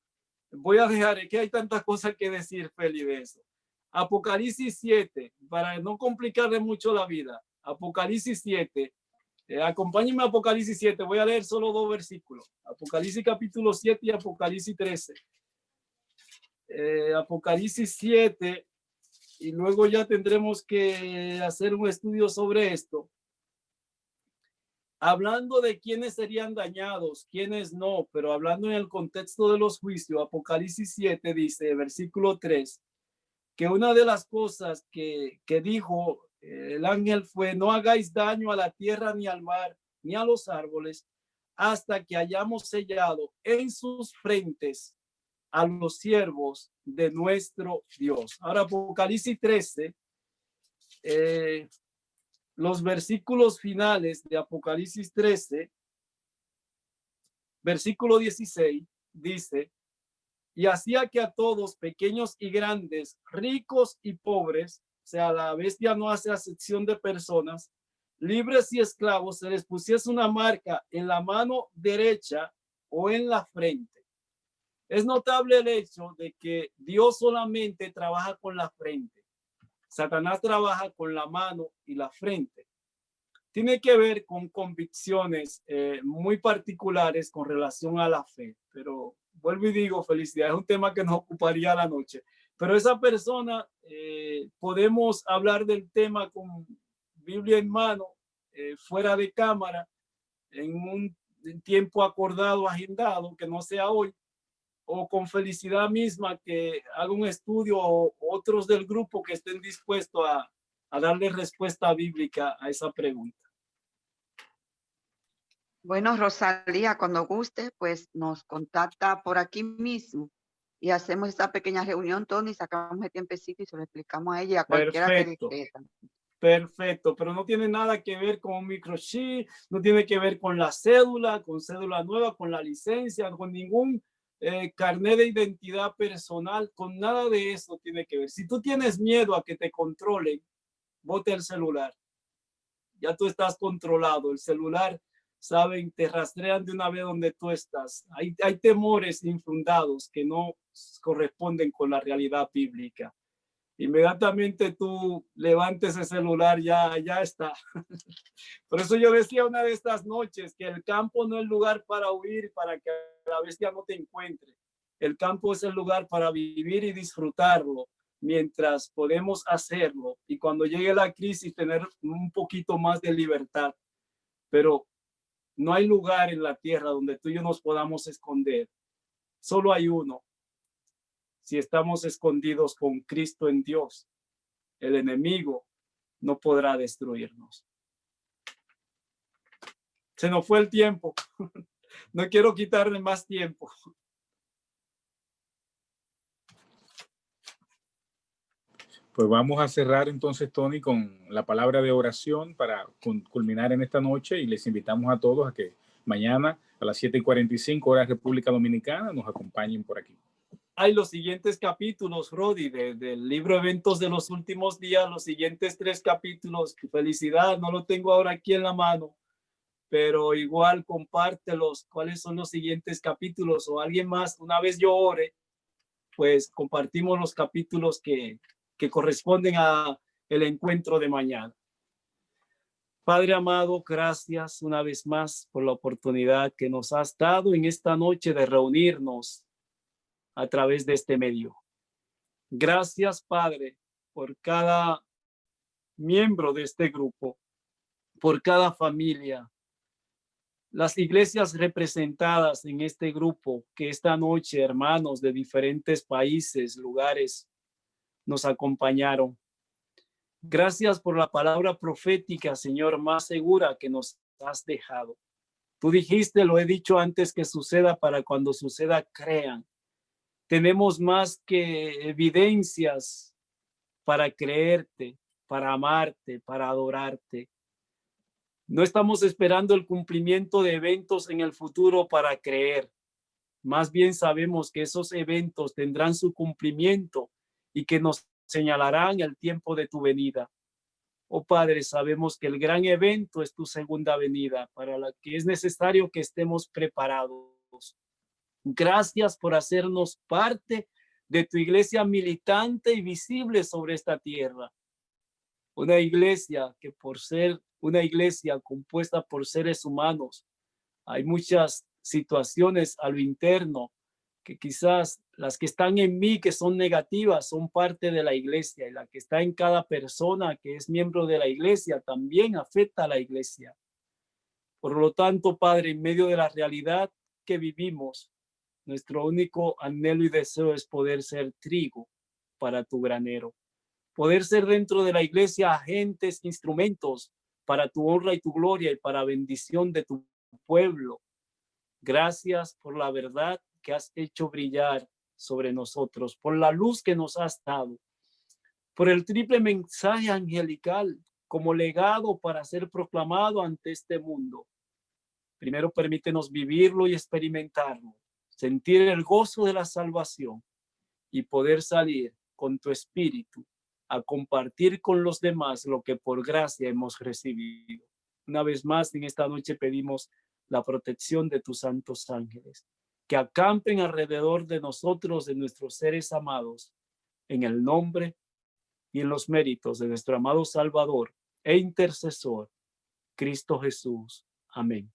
voy a dejar, es que hay tantas cosas que decir, Feli, de eso. Apocalipsis 7, para no complicarle mucho la vida, Apocalipsis 7, acompáñenme a Apocalipsis 7, voy a leer solo 2 versículos, Apocalipsis capítulo 7 y Apocalipsis 13. Apocalipsis 7, y luego ya tendremos que hacer un estudio sobre esto. Hablando de quiénes serían dañados, quiénes no, pero hablando en el contexto de los juicios, Apocalipsis 7 dice, versículo 3, que una de las cosas que dijo el ángel fue, no hagáis daño a la tierra, ni al mar, ni a los árboles, hasta que hayamos sellado en sus frentes a los siervos de nuestro Dios. Ahora, Apocalipsis 13, los versículos finales de Apocalipsis 13, versículo 16, dice, y hacía que a todos, pequeños y grandes, ricos y pobres, o sea, la bestia no hace acepción de personas, libres y esclavos, se les pusiese una marca en la mano derecha o en la frente. Es notable el hecho de que Dios solamente trabaja con la frente. Satanás trabaja con la mano y la frente. Tiene que ver con convicciones muy particulares con relación a la fe. Pero vuelvo y digo, felicidad, es un tema que nos ocuparía la noche. Pero esa persona, podemos hablar del tema con Biblia en mano, fuera de cámara, en un tiempo acordado, agendado, que no sea hoy, o con Felicidad misma que haga un estudio o otros del grupo que estén dispuestos a darle respuesta bíblica a esa pregunta. Bueno, Rosalía, cuando guste, pues nos contacta por aquí mismo y hacemos esta pequeña reunión, Tony, sacamos el tiempecito y se lo explicamos a ella y a cualquiera Perfecto. que desee. Perfecto, pero no tiene nada que ver con un microchip, no tiene que ver con la con cédula nueva, con la licencia, con ningún carnet de identidad personal, con nada de eso tiene que ver. Si tú tienes miedo a que te controlen, bote el celular. Ya tú estás controlado. El celular, saben, te rastrean de una vez donde tú estás. Hay temores infundados que no corresponden con la realidad bíblica. Inmediatamente tú levantes el celular, ya está. Por eso yo decía una de estas noches que el campo no es lugar para huir, para que la bestia no te encuentre. El campo es el lugar para vivir y disfrutarlo mientras podemos hacerlo. Y cuando llegue la crisis, tener un poquito más de libertad. pero no hay lugar en la tierra donde tú y yo nos podamos esconder. Solo hay uno. Si estamos escondidos con Cristo en Dios, el enemigo no podrá destruirnos. Se nos fue el tiempo. No quiero quitarle más tiempo. Pues vamos a cerrar entonces, Tony, con la palabra de oración para culminar en esta noche, y les invitamos a todos a que mañana a las 7:45 hora República Dominicana nos acompañen por aquí. Hay los siguientes capítulos, Rodi, del libro Eventos de los Últimos Días, los siguientes 3 capítulos. Felicidad, no lo tengo ahora aquí en la mano, pero igual compártelos. ¿Cuáles son los siguientes capítulos? O alguien más, una vez yo ore, pues compartimos los capítulos que corresponden a el encuentro de mañana. Padre amado, gracias una vez más por la oportunidad que nos has dado en esta noche de reunirnos a través de este medio. Gracias, Padre, por cada miembro de este grupo, por cada familia, las iglesias representadas en este grupo, que esta noche hermanos de diferentes países, lugares, nos acompañaron. Gracias por la palabra profética, Señor, más segura que nos has dejado. Tú dijiste, lo he dicho antes que suceda, para cuando suceda, crean. Tenemos más que evidencias para creerte, para amarte, para adorarte. No estamos esperando el cumplimiento de eventos en el futuro para creer. Más bien sabemos que esos eventos tendrán su cumplimiento y que nos señalarán el tiempo de tu venida. Oh Padre, sabemos que el gran evento es tu segunda venida, para la que es necesario que estemos preparados. Gracias por hacernos parte de tu iglesia militante y visible sobre esta tierra. Una iglesia que, por ser una iglesia compuesta por seres humanos, hay muchas situaciones a lo interno que quizás las que están en mí, que son negativas, son parte de la iglesia, y la que está en cada persona que es miembro de la iglesia también afecta a la iglesia. Por lo tanto, Padre, en medio de la realidad que vivimos, nuestro único anhelo y deseo es poder ser trigo para tu granero, poder ser dentro de la iglesia agentes, instrumentos para tu honra y tu gloria y para bendición de tu pueblo. Gracias por la verdad que has hecho brillar sobre nosotros, por la luz que nos has dado, por el triple mensaje angelical como legado para ser proclamado ante este mundo. Primero, permítenos vivirlo y experimentarlo, sentir el gozo de la salvación y poder salir con tu espíritu a compartir con los demás lo que por gracia hemos recibido. Una vez más, en esta noche pedimos la protección de tus santos ángeles, que acampen alrededor de nosotros, de nuestros seres amados, en el nombre y en los méritos de nuestro amado Salvador e intercesor, Cristo Jesús. Amén.